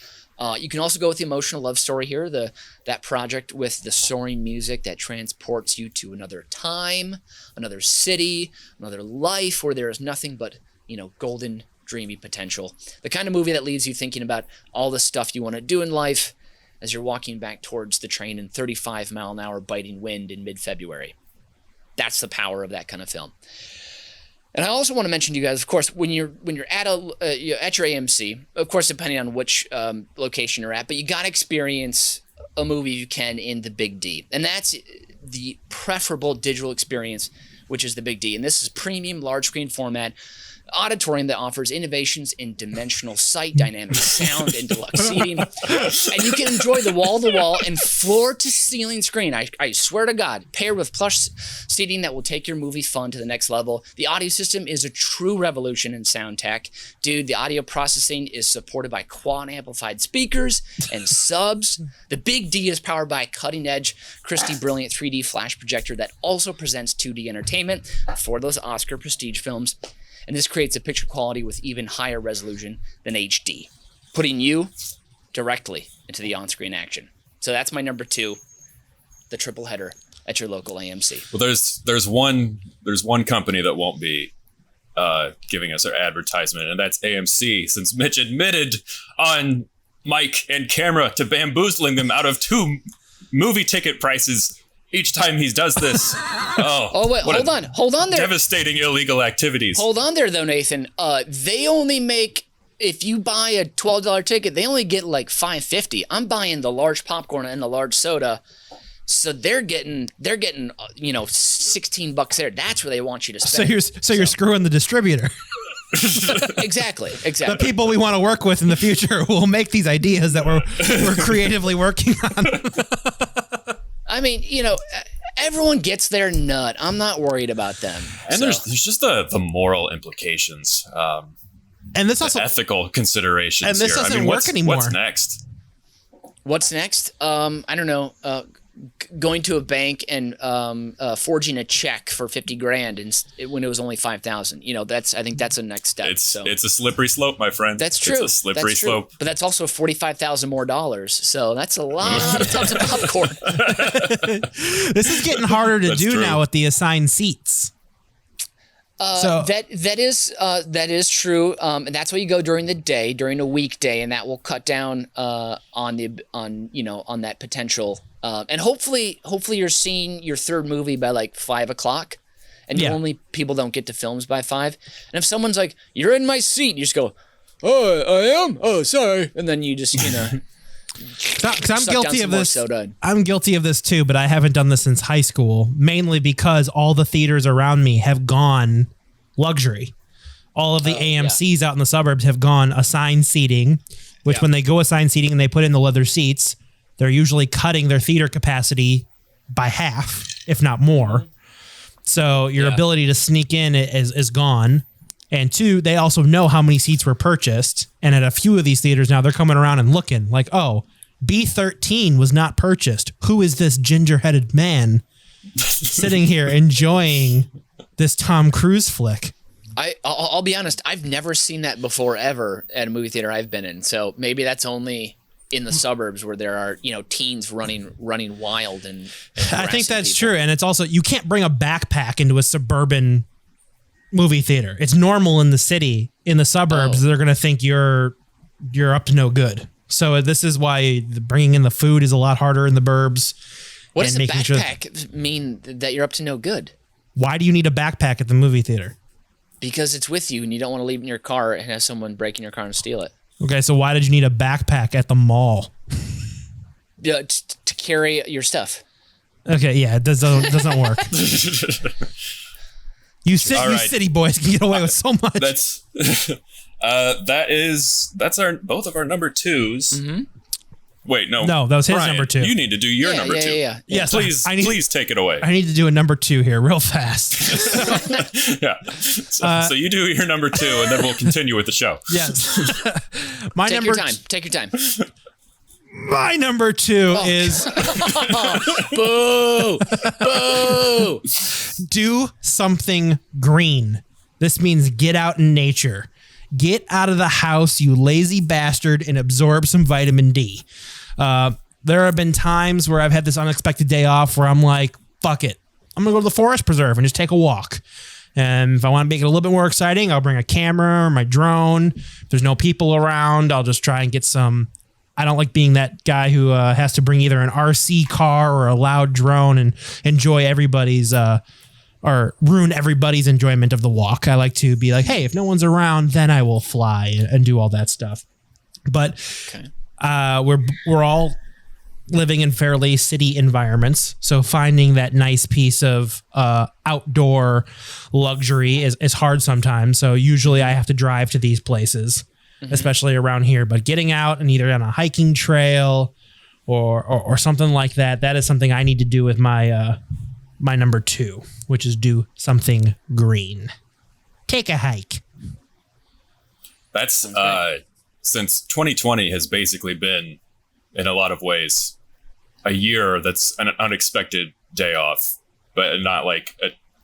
You can also go with the emotional love story here, that project with the soaring music that transports you to another time, another city, another life where there is nothing but, golden, dreamy potential. The kind of movie that leaves you thinking about all the stuff you want to do in life as you're walking back towards the train in 35-mile-an-hour biting wind in mid-February. That's the power of that kind of film. And I also want to mention to you guys, of course, when you're at at your AMC, of course, depending on which location you're at, but you got to experience a movie you can in the Big D, and that's the preferable digital experience, which is the Big D. And this is premium large screen format auditorium that offers innovations in dimensional sight, dynamic sound, and deluxe seating. And you can enjoy the wall-to-wall and floor-to-ceiling screen, I swear to God, paired with plush seating that will take your movie fun to the next level. The audio system is a true revolution in sound tech. Dude, the audio processing is supported by quad-amplified speakers and subs. The Big D is powered by a cutting-edge, Christie Brilliant 3D flash projector that also presents 2D entertainment for those Oscar prestige films. And this creates a picture quality with even higher resolution than HD, putting you directly into the on-screen action. So that's my number 2, the triple header at your local AMC. Well, there's one company that won't be giving us our advertisement, and that's AMC, since Mitch admitted on mic and camera to bamboozling them out of 2 movie ticket prices each time he does this. Wait, hold on there. Devastating illegal activities. Hold on there, though, Nathan. They only make, if you buy a $12 ticket, they only get like $5.50. I'm buying the large popcorn and the large soda, so they're getting $16 there. That's where they want you to spend. So you're screwing the distributor. Exactly. The people we want to work with in the future will make these ideas that we're creatively working on. I mean, everyone gets their nut. I'm not worried about them. And there's just the moral implications, and this also ethical considerations. And this doesn't work anymore. What's next? What's next? I don't know. Going to a bank and forging a check for $50,000 and when it was only $5,000. I think that's a next step. It's a slippery slope, my friend. That's true. It's a slippery slope. But that's also $45,000 more dollars. So that's a lot of tubs of popcorn. This is getting harder to do now with the assigned seats. That is true, and that's why you go during the day, during a weekday, and that will cut down on that potential. And hopefully you're seeing your third movie by like 5 o'clock, and only people don't get to films by 5. And if someone's like, "You're in my seat," you just go, "Oh, I am. Oh, sorry," and then you just Because I'm guilty of this. I'm guilty of this too, but I haven't done this since high school, mainly because all the theaters around me have gone luxury. All of the AMCs out in the suburbs have gone assigned seating, which when they go assigned seating and they put in the leather seats, they're usually cutting their theater capacity by half, if not more. So your ability to sneak in is gone. And 2, they also know how many seats were purchased. And at a few of these theaters now, they're coming around and looking like, oh, B13 was not purchased. Who is this ginger-headed man sitting here enjoying this Tom Cruise flick? I'll be honest. I've never seen that before ever at a movie theater I've been in. So maybe that's only in the suburbs where there are, teens running wild and I think that's true. And it's also, you can't bring a backpack into a suburban movie theater. It's normal in the city. In the suburbs, they're going to think you're up to no good. So this is why bringing in the food is a lot harder in the burbs. What does a backpack mean that you're up to no good? Why do you need a backpack at the movie theater? Because it's with you and you don't want to leave it in your car and have someone break in your car and steal it. Okay, so why did you need a backpack at the mall? To carry your stuff. Okay, yeah, it doesn't work. You city boys can get away with so much. That's both of our number 2s. Mm-hmm. Wait, no. No, that was his Brian, number 2. You need to do your number 2. Yeah. Yes, Please take it away. I need to do a number 2 here real fast. Yeah. So you do your number 2, and then we'll continue with the show. Yes. Take your time. My number 2 is Boo! Boo! do something green. This means get out in nature. Get out of the house, you lazy bastard, and absorb some vitamin D. There have been times where I've had this unexpected day off where I'm like, fuck it. I'm going to go to the forest preserve and just take a walk. And if I want to make it a little bit more exciting, I'll bring a camera or my drone. If there's no people around, I'll just try and get some. I don't like being that guy who has to bring either an RC car or a loud drone and enjoy everybody's or ruin everybody's enjoyment of the walk. I like to be like, hey, if no one's around, then I will fly and do all that stuff. But we're all living in fairly city environments, so finding that nice piece of outdoor luxury is hard sometimes. So usually I have to drive to these places, especially around here. But getting out and either on a hiking trail or something like that, that is something I need to do with my my number 2, which is do something green. Take a hike. That's since 2020 has basically been, in a lot of ways, a year that's an unexpected day off, but not like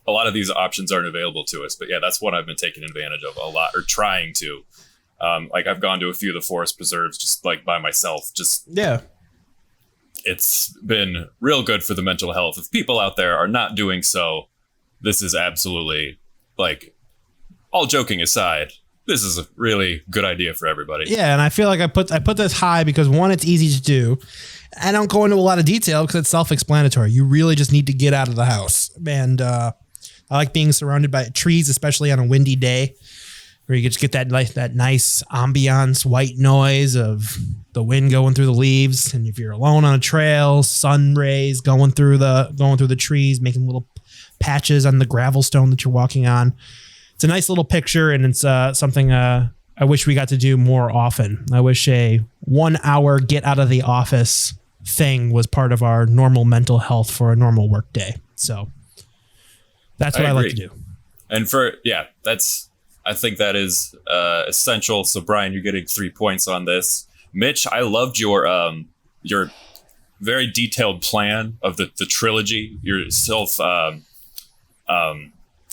a lot of these options aren't available to us. But yeah, that's what I've been taking advantage of a lot, or trying to. Like I've gone to a few of the forest preserves just like by myself. It's been real good for the mental health. If people out there are not doing so, this is absolutely, like, all joking aside, this is a really good idea for everybody. Yeah, and I feel like I put this high because, one, it's easy to do. I don't go into a lot of detail because it's self-explanatory. You really just need to get out of the house. And I like being surrounded by trees, especially on a windy day, where you just get that nice ambiance, white noise of the wind going through the leaves. And if you're alone on a trail, sun rays going through the trees, making little patches on the gravel stone that you're walking on. It's a nice little picture, and it's something I wish we got to do more often. I wish a 1 hour get out of the office thing was part of our normal mental health for a normal work day. So that's what I like to do. And I think that is essential. So Brian, you're getting 3 points on this. Mitch, I loved your very detailed plan of the trilogy. Your self,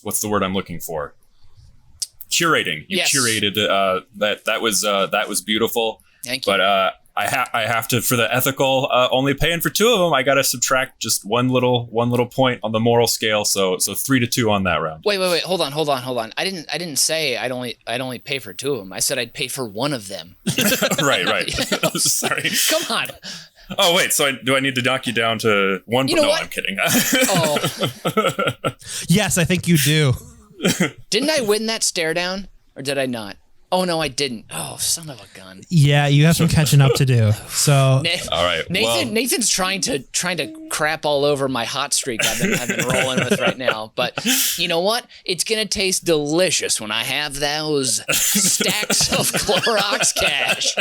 what's the word I'm looking for? Curating. You curated that was beautiful. Thank you. But I have to, for the ethical, only paying for 2 of them, I got to subtract just one little point on the moral scale. So 3-2 on that round. Wait. Hold on. I didn't say I'd only pay for 2 of them. I said I'd pay for 1 of them. Right. Sorry. Come on. Oh, wait. So do I need to knock you down to 1? You know what? I'm kidding. Yes, I think you do. Didn't I win that stare down, or did I not? Oh no, I didn't. Oh, son of a gun. Yeah, you have some catching up to do. So all right. Nathan's trying to crap all over my hot streak I've been rolling with right now. But you know what? It's gonna taste delicious when I have those stacks of Clorox cash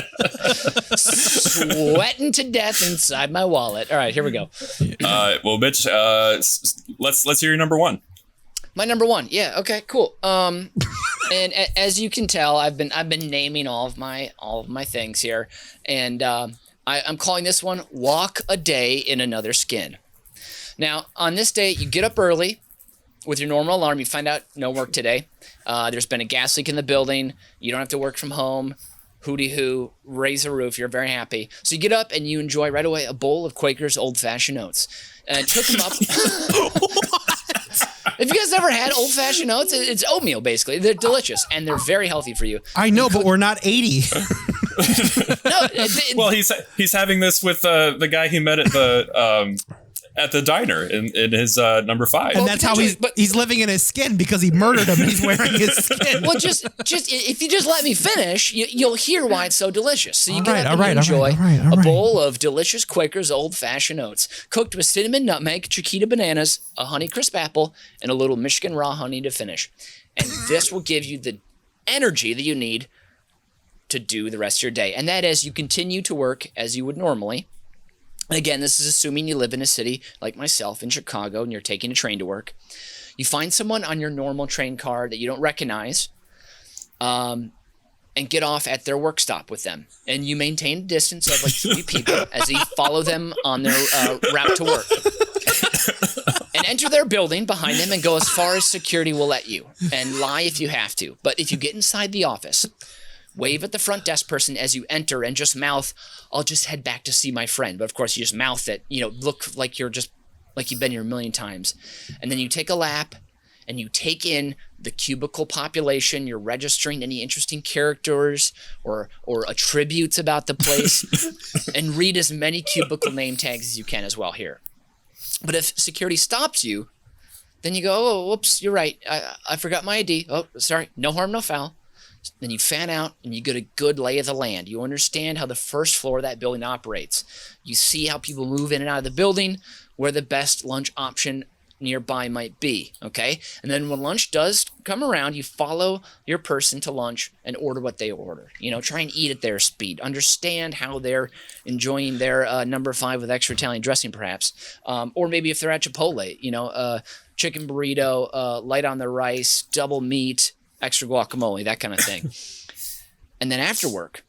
sweating to death inside my wallet. All right, here we go. Well, Mitch, let's hear your number 1. My number 1. Yeah. Okay. Cool. And as you can tell, I've been naming all of my things here, and I'm calling this one "Walk a Day in Another Skin." Now, on this day, you get up early with your normal alarm. You find out no work today. There's been a gas leak in the building. You don't have to work from home. Hooty hoo, raise a roof. You're very happy. So you get up and you enjoy right away a bowl of Quaker's old-fashioned oats, and cook them up. Have you guys ever had old-fashioned oats? It's oatmeal, basically. They're delicious, and they're very healthy for you. I know, but we're not 80. Well, he's having this with the guy he met at the diner in his number 5. And that's how he's living in his skin because he murdered him and he's wearing his skin. Well, just if you just let me finish, you'll hear why it's so delicious. So you get up and enjoy a bowl of delicious Quaker's old-fashioned oats, cooked with cinnamon, nutmeg, Chiquita bananas, a Honey Crisp apple, and a little Michigan raw honey to finish. And this will give you the energy that you need to do the rest of your day. And that is, you continue to work as you would normally. Again, this is assuming you live in a city like myself in Chicago and you're taking a train to work. You find someone on your normal train card that you don't recognize, and get off at their work stop with them. And you maintain a distance of like 3 people as you follow them on their route to work. And enter their building behind them and go as far as security will let you. And lie if you have to. But if you get inside the office, wave at the front desk person as you enter and just mouth, "I'll just head back to see my friend." But of course, you just mouth it, look like you're just like you've been here a million times. And then you take a lap and you take in the cubicle population. You're registering any interesting characters or attributes about the place and read as many cubicle name tags as you can as well here. But if security stops you, then you go, "Oh, whoops, you're right. I forgot my ID. Oh, sorry. No harm, no foul." Then you fan out and you get a good lay of the land. You understand how the first floor of that building operates. You see how people move in and out of the building, where the best lunch option nearby might be, okay? And then when lunch does come around, you follow your person to lunch and order what they order. Try and eat at their speed. Understand how they're enjoying their number 5 with extra Italian dressing, perhaps. Or maybe if they're at Chipotle, chicken burrito, light on the rice, double meat, extra guacamole, that kind of thing. And then after work,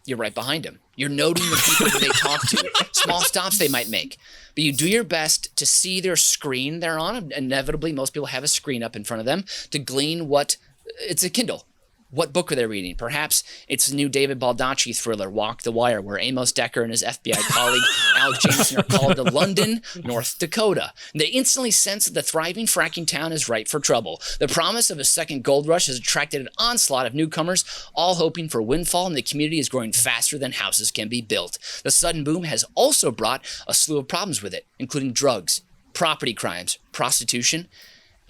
you're right behind them. You're noting the people that they talk to, small stops they might make. But you do your best to see their screen they're on. Inevitably, most people have a screen up in front of them to glean it's a Kindle. What book are they reading? Perhaps it's the new David Baldacci thriller, Walk the Wire, where Amos Decker and his FBI colleague, Alex Jameson, are called to London, North Dakota. They instantly sense that the thriving fracking town is ripe for trouble. The promise of a second gold rush has attracted an onslaught of newcomers, all hoping for a windfall, and the community is growing faster than houses can be built. The sudden boom has also brought a slew of problems with it, including drugs, property crimes, prostitution,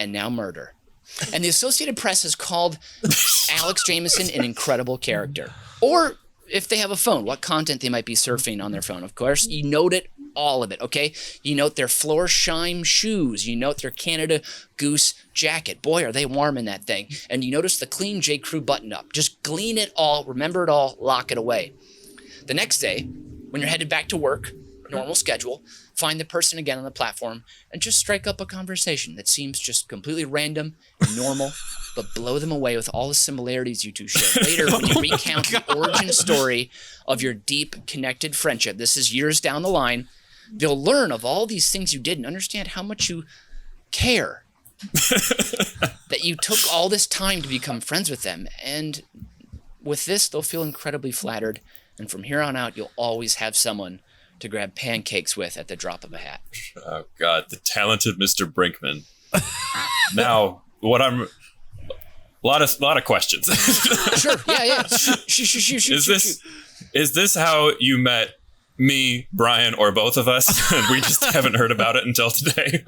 and now murder. And the Associated Press has called Alex Jameson an incredible character. Or if they have a phone, what content they might be surfing on their phone. Of course, you note it, all of it, okay? You note their Florsheim shoes. You note their Canada Goose jacket. Boy, are they warm in that thing. And you notice the clean J. Crew button-up. Just glean it all, remember it all, lock it away. The next day, when you're headed back to work, normal schedule, find the person again on the platform and just strike up a conversation that seems just completely random and normal, but blow them away with all the similarities you two share. Later, when you recount the origin story of your deep, connected friendship, this is years down the line, they'll learn of all these things you did and understand how much you care. That you took all this time to become friends with them. And with this, they'll feel incredibly flattered. And from here on out, you'll always have someone to grab pancakes with at the drop of a hat. Oh God, the talented Mr. Brinkman. Now, a lot of questions. Sure, yeah. Shoot. Is this how you met me, Brian, or both of us? And we just haven't heard about it until today.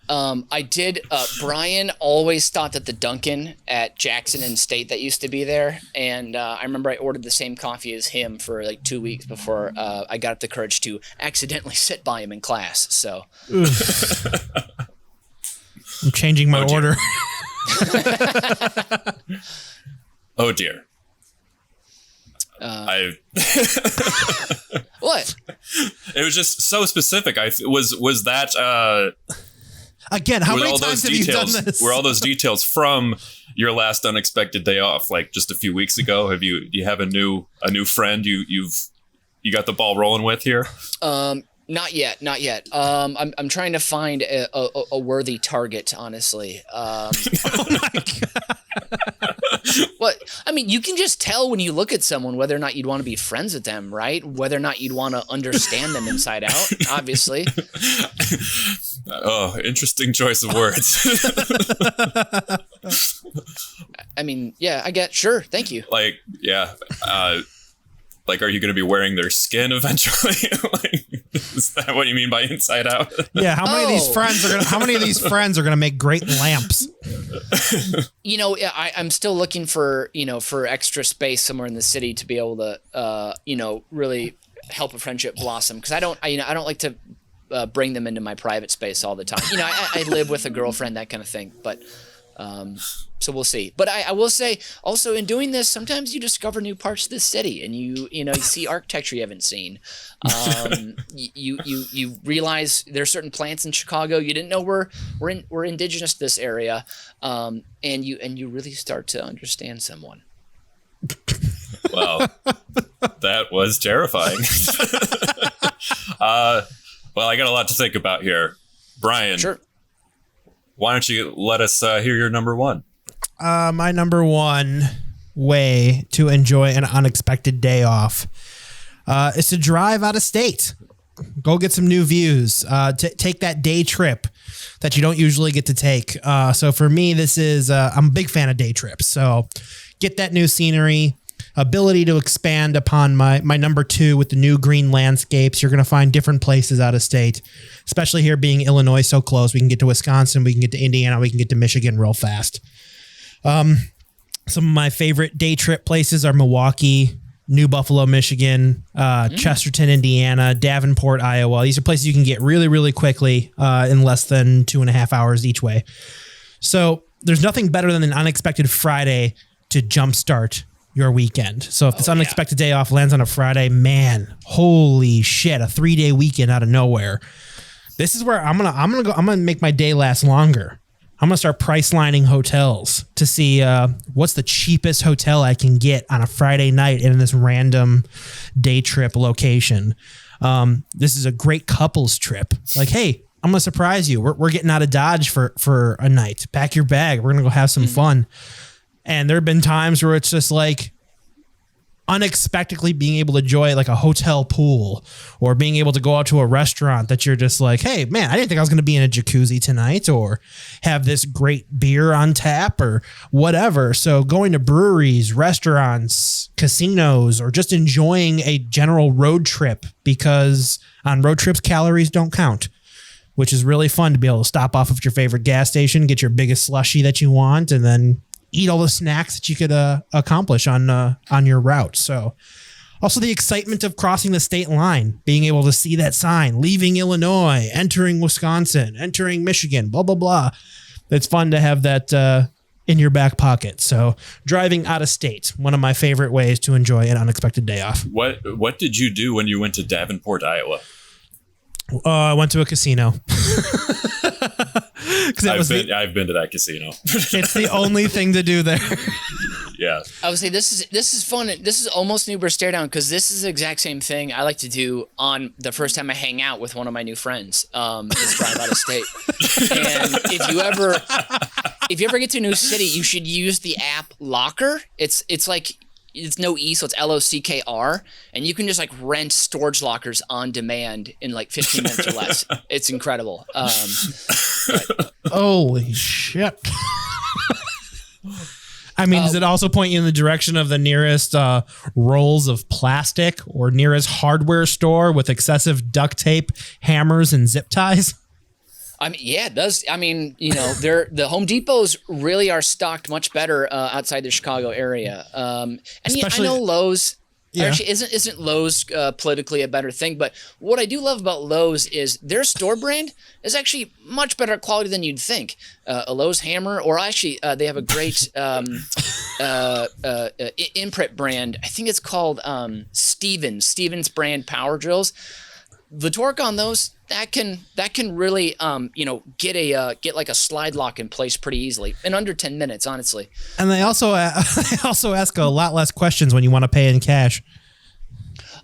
I did. Brian always stopped at the Dunkin' at Jackson and State that used to be there. And I remember I ordered the same coffee as him for like 2 weeks before I got up the courage to accidentally sit by him in class. So I'm changing my order. Oh, dear. What? It was just so specific. Was that... Again, how many times have you done this? Were all those details from your last unexpected day off, like just a few weeks ago? Do you have a new friend you got the ball rolling with here? Not yet. I'm trying to find a worthy target, honestly. Oh my God. What? I mean, you can just tell when you look at someone whether or not you'd want to be friends with them, right? Whether or not you'd want to understand them inside out, obviously. Oh, interesting choice of words. I mean, yeah, I get, sure, thank you. Like, yeah. Like, are you going to be wearing their skin eventually? Is that what you mean by inside out? Yeah. How many of these friends are going to make great lamps? I'm still looking for extra space somewhere in the city to be able to, really help a friendship blossom. Cause I don't like to bring them into my private space all the time. I live with a girlfriend, that kind of thing. But So we'll see. But I will say also in doing this, sometimes you discover new parts of the city and you see architecture you haven't seen. You realize there's certain plants in Chicago you didn't know were indigenous to this area. And you really start to understand someone. Wow. That was terrifying. Well, I got a lot to think about here. Brian, Sure. Why don't you let us hear your number one? My number one way to enjoy an unexpected day off is to drive out of state. Go get some new views. Take that day trip that you don't usually get to take. So for me, this is I'm a big fan of day trips. So get that new scenery, ability to expand upon my number two with the new green landscapes. You're going to find different places out of state, especially here being Illinois so close. We can get to Wisconsin, we can get to Indiana, we can get to Michigan real fast. Some of my favorite day trip places are Milwaukee, New Buffalo, Michigan, Chesterton, Indiana, Davenport, Iowa. These are places you can get really, really quickly in less than 2.5 hours each way. So there's nothing better than an unexpected Friday to jumpstart your weekend. So if this unexpected day off lands on a Friday, man, holy shit, a 3-day weekend out of nowhere. This is where I'm gonna make my day last longer. I'm gonna start price lining hotels to see what's the cheapest hotel I can get on a Friday night in this random day trip location. This is a great couples trip. Like, hey, I'm gonna surprise you. We're getting out of Dodge for a night. Pack your bag. We're gonna go have some fun. And there have been times where it's just like unexpectedly being able to enjoy like a hotel pool or being able to go out to a restaurant that you're just like, hey, man, I didn't think I was going to be in a jacuzzi tonight or have this great beer on tap or whatever. So going to breweries, restaurants, casinos, or just enjoying a general road trip, because on road trips, calories don't count, which is really fun to be able to stop off at your favorite gas station, get your biggest slushie that you want, and then eat all the snacks that you could accomplish on your route. So also the excitement of crossing the state line, being able to see that sign, leaving Illinois, entering Wisconsin, entering Michigan, blah, blah, blah. It's fun to have that in your back pocket. So driving out of state, one of my favorite ways to enjoy an unexpected day off. What did you do when you went to Davenport, Iowa? I went to a casino. I've been to that casino. It's the only thing to do there. Yeah. I would say this is fun. This is almost an Uber stare down because this is the exact same thing I like to do on the first time I hang out with one of my new friends. Is drive out of state. And if you ever get to a new city, you should use the app Locker. It's no E, so it's LOCKR, and you can just like rent storage lockers on demand in like 15 minutes or less. It's incredible. Holy shit. I mean, does it also point you in the direction of the nearest rolls of plastic or nearest hardware store with excessive duct tape, hammers, and zip ties? I mean, yeah, it does. I mean, the Home Depots really are stocked much better outside the Chicago area. And I know Lowe's. Yeah. Actually, isn't Lowe's politically a better thing? But what I do love about Lowe's is their store brand is actually much better quality than you'd think. A Lowe's hammer, or actually, they have a great imprint brand. I think it's called Stevens brand power drills. The torque on those that can really get like a slide lock in place pretty easily in under 10 minutes, honestly. And they also ask a lot less questions when you want to pay in cash.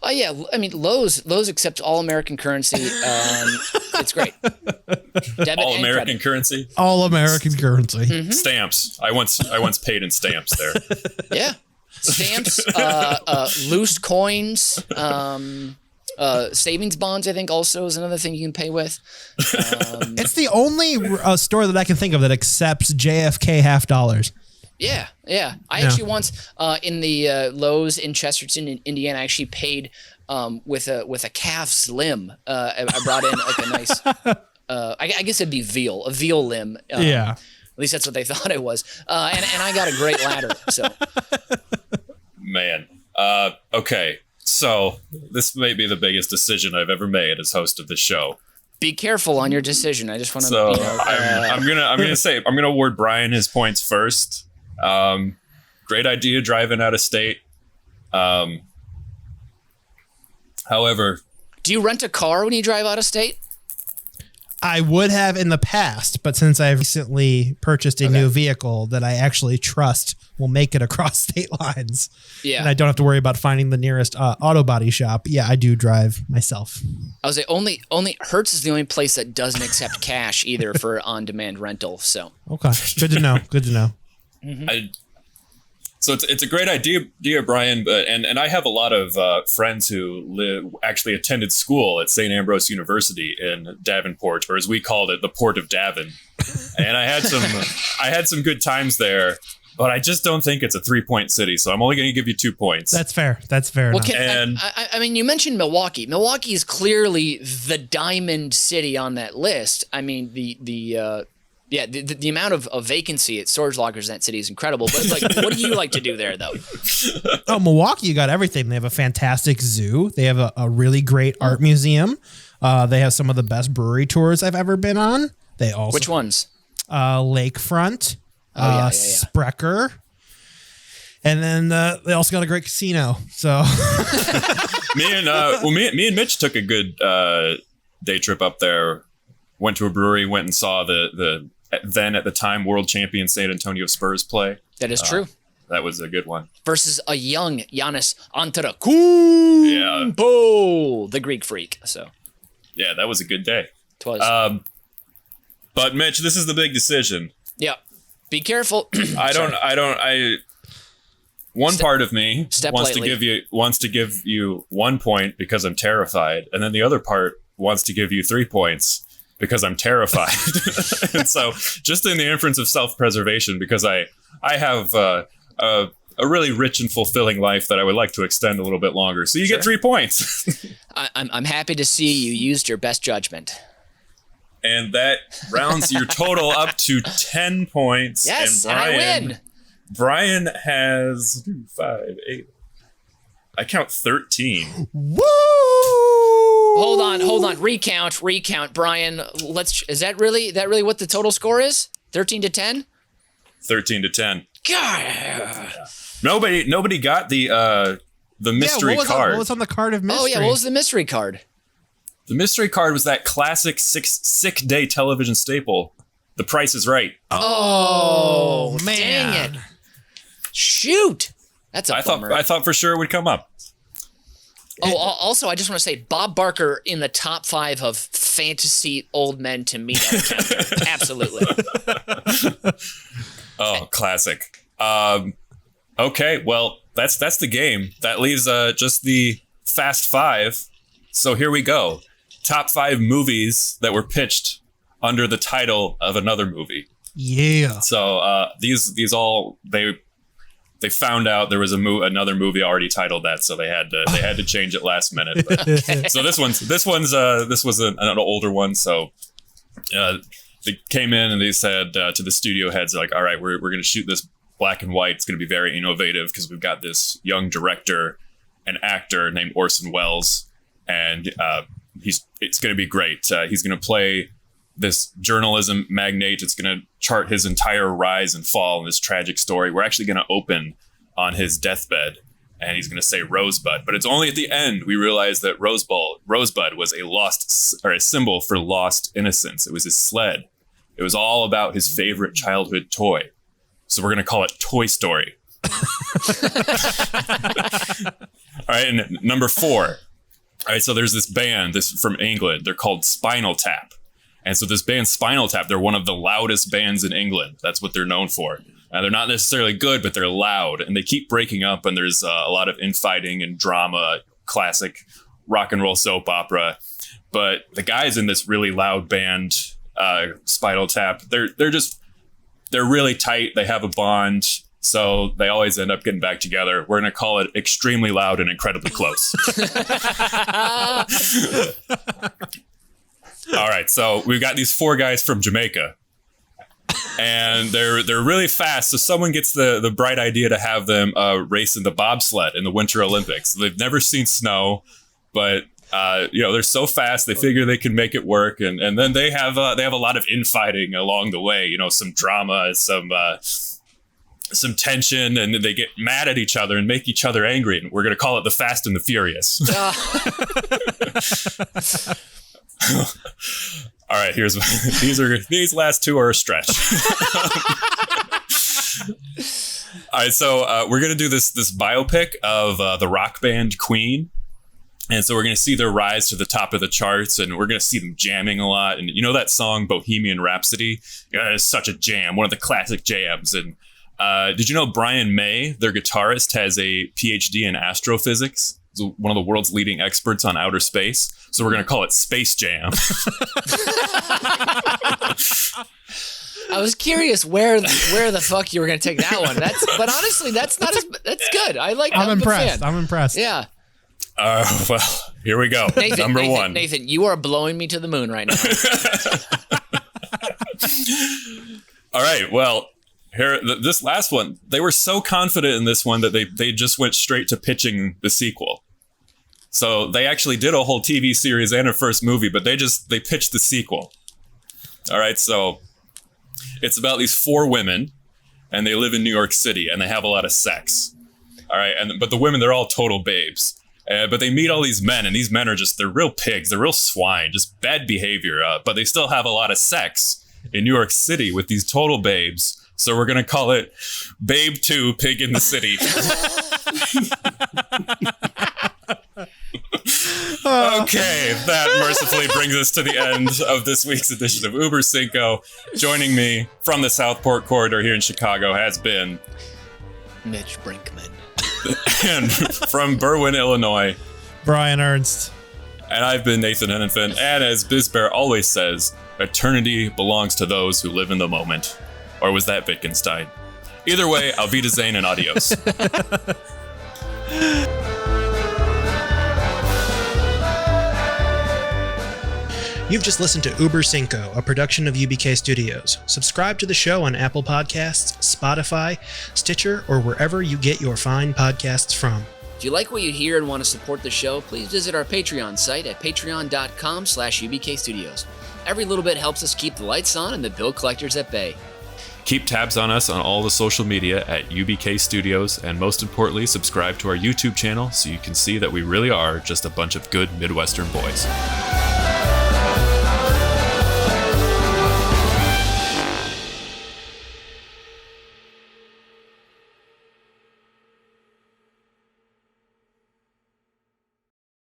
Oh yeah, I mean Lowe's accepts all American currency. It's great. Debit all and American credit. currency. All American currency. Mm-hmm. Stamps. I once paid in stamps there. Yeah, stamps, loose coins. Savings bonds, I think, also is another thing you can pay with. It's the only store that I can think of that accepts JFK half dollars. Yeah. I actually once in the Lowe's in Chesterton, in Indiana, I actually paid with a calf's limb. I brought in like a nice, I guess it'd be a veal limb. Yeah. At least that's what they thought it was. And I got a great ladder. So. Man. Okay. So this may be the biggest decision I've ever made as host of the show, Be careful on your decision. I just want to. So I'm gonna award Brian his points first. Great idea driving out of state. However, do you rent a car when you drive out of state? I would have in the past, but since I've recently purchased a new vehicle that I actually trust will make it across state lines, and I don't have to worry about finding the nearest auto body shop, I do drive myself. I was only Hertz is the only place that doesn't accept cash either for on-demand rental. So okay, good to know. Good to know. Mm-hmm. So it's a great idea, Brian. But and I have a lot of friends who actually attended school at St. Ambrose University in Davenport, or as we called it, the Port of Davin. And I had some good times there. But I just don't think it's a 3-point city, so I'm only going to give you 2 points. That's fair. That's fair enough. I mean, you mentioned Milwaukee. Milwaukee is clearly the diamond city on that list. I mean, the amount of vacancy at storage lockers in that city is incredible. But like, what do you like to do there, though? Oh, Milwaukee, you got everything. They have a fantastic zoo. They have a really great art museum. They have some of the best brewery tours I've ever been on. They also Which ones? Lakefront. Sprecher, and then they also got a great casino. So me and Mitch took a good day trip up there. Went to a brewery, went and saw the then at the time world champion San Antonio Spurs play. That is true. That was a good one. Versus a young Giannis Antetokounmpo, the Greek freak. So yeah, that was a good day. It was. But Mitch, this is the big decision. Yeah. Be careful. One part of me wants lightly. to give you 1 point because I'm terrified, and then the other part wants to give you 3 points because I'm terrified. And so, just in the inference of self-preservation, because I have a really rich and fulfilling life that I would like to extend a little bit longer. So you get 3 points. I'm happy to see you used your best judgment. And that rounds your total up to 10 points. Yes, and I win. Brian has 5, 8. I count 13. Woo! Hold on. Recount. Brian, is that really what the total score is? 13-10? 13-10. God. Nobody got the mystery card. What was on the card of mystery? Oh yeah, what was the mystery card? The mystery card was that classic sick day television staple, The Price is Right. Oh man. Dang it. Shoot. That's a bummer. I thought for sure it would come up. Oh, also, I just want to say Bob Barker in the top 5 of fantasy old men to meet at a counter. Absolutely. Oh, classic. Okay, well, that's the game. That leaves just the Fast 5. So here we go. Top 5 movies that were pitched under the title of another movie. Yeah. So these all they found out there was another movie already titled that, so they had to change it last minute. But, so this was an older one. So they came in and they said to the studio heads, they're like, all right, we're going to shoot this black and white. It's going to be very innovative because we've got this young director and actor named Orson Welles, and it's going to be great. He's going to play this journalism magnate. It's going to chart his entire rise and fall in this tragic story. We're actually going to open on his deathbed, and he's going to say Rosebud. But it's only at the end we realize that Rosebud was a symbol for lost innocence. It was his sled. It was all about his favorite childhood toy. So we're going to call it Toy Story. All right, and number 4. All right, so there's this band, from England. They're called Spinal Tap. And so this band, Spinal Tap, they're one of the loudest bands in England. That's what they're known for. They're not necessarily good, but they're loud. And they keep breaking up, and there's a lot of infighting and drama, classic rock and roll soap opera. But the guys in this really loud band, Spinal Tap, they're really tight. They have a bond. So they always end up getting back together. We're going to call it Extremely Loud and Incredibly Close. All right, so we've got these 4 guys from Jamaica, and they're really fast. So someone gets the bright idea to have them race in the bobsled in the Winter Olympics. They've never seen snow, but They're so fast. They figure they can make it work, and then they have a lot of infighting along the way. Some drama, some tension, and then they get mad at each other and make each other angry. And we're gonna call it the Fast and the Furious. All right, these last two are a stretch. All right, so we're gonna do this biopic of the rock band Queen. And so we're going to see their rise to the top of the charts, and we're going to see them jamming a lot. And that song Bohemian Rhapsody? Yeah, it's such a jam, one of the classic jams. And did you know Brian May, their guitarist, has a PhD in astrophysics? He's one of the world's leading experts on outer space. So we're going to call it Space Jam. I was curious where the fuck you were going to take that one. But honestly, that's good. I'm impressed. I'm impressed. Yeah. Well, here we go. Number one. Nathan, you are blowing me to the moon right now. All right. Well, here, this last one, they were so confident in this one that they just went straight to pitching the sequel. So they actually did a whole TV series and a first movie, but they pitched the sequel. All right. So it's about these 4 women, and they live in New York City, and they have a lot of sex. All right. But the women, they're all total babes. But they meet all these men, and these men are they're real pigs. They're real swine, just bad behavior. But they still have a lot of sex in New York City with these total babes. So we're going to call it Babe 2, Pig in the City. Okay, that mercifully brings us to the end of this week's edition of Uber Cinco. Joining me from the Southport Corridor here in Chicago has been Mitch Brinkman. And from Berwyn, Illinois, Brian Ernst. And I've been Nathan Hennenfent. And as Bizbear always says, eternity belongs to those who live in the moment. Or was that Wittgenstein? Either way, Auf Wiedersehen and adios. You've just listened to Uber Cinco, a production of UBK Studios. Subscribe to the show on Apple Podcasts, Spotify, Stitcher, or wherever you get your fine podcasts from. If you like what you hear and want to support the show, please visit our Patreon site at patreon.com/UBK Studios. Every little bit helps us keep the lights on and the bill collectors at bay. Keep tabs on us on all the social media at UBK Studios, and most importantly, subscribe to our YouTube channel so you can see that we really are just a bunch of good Midwestern boys.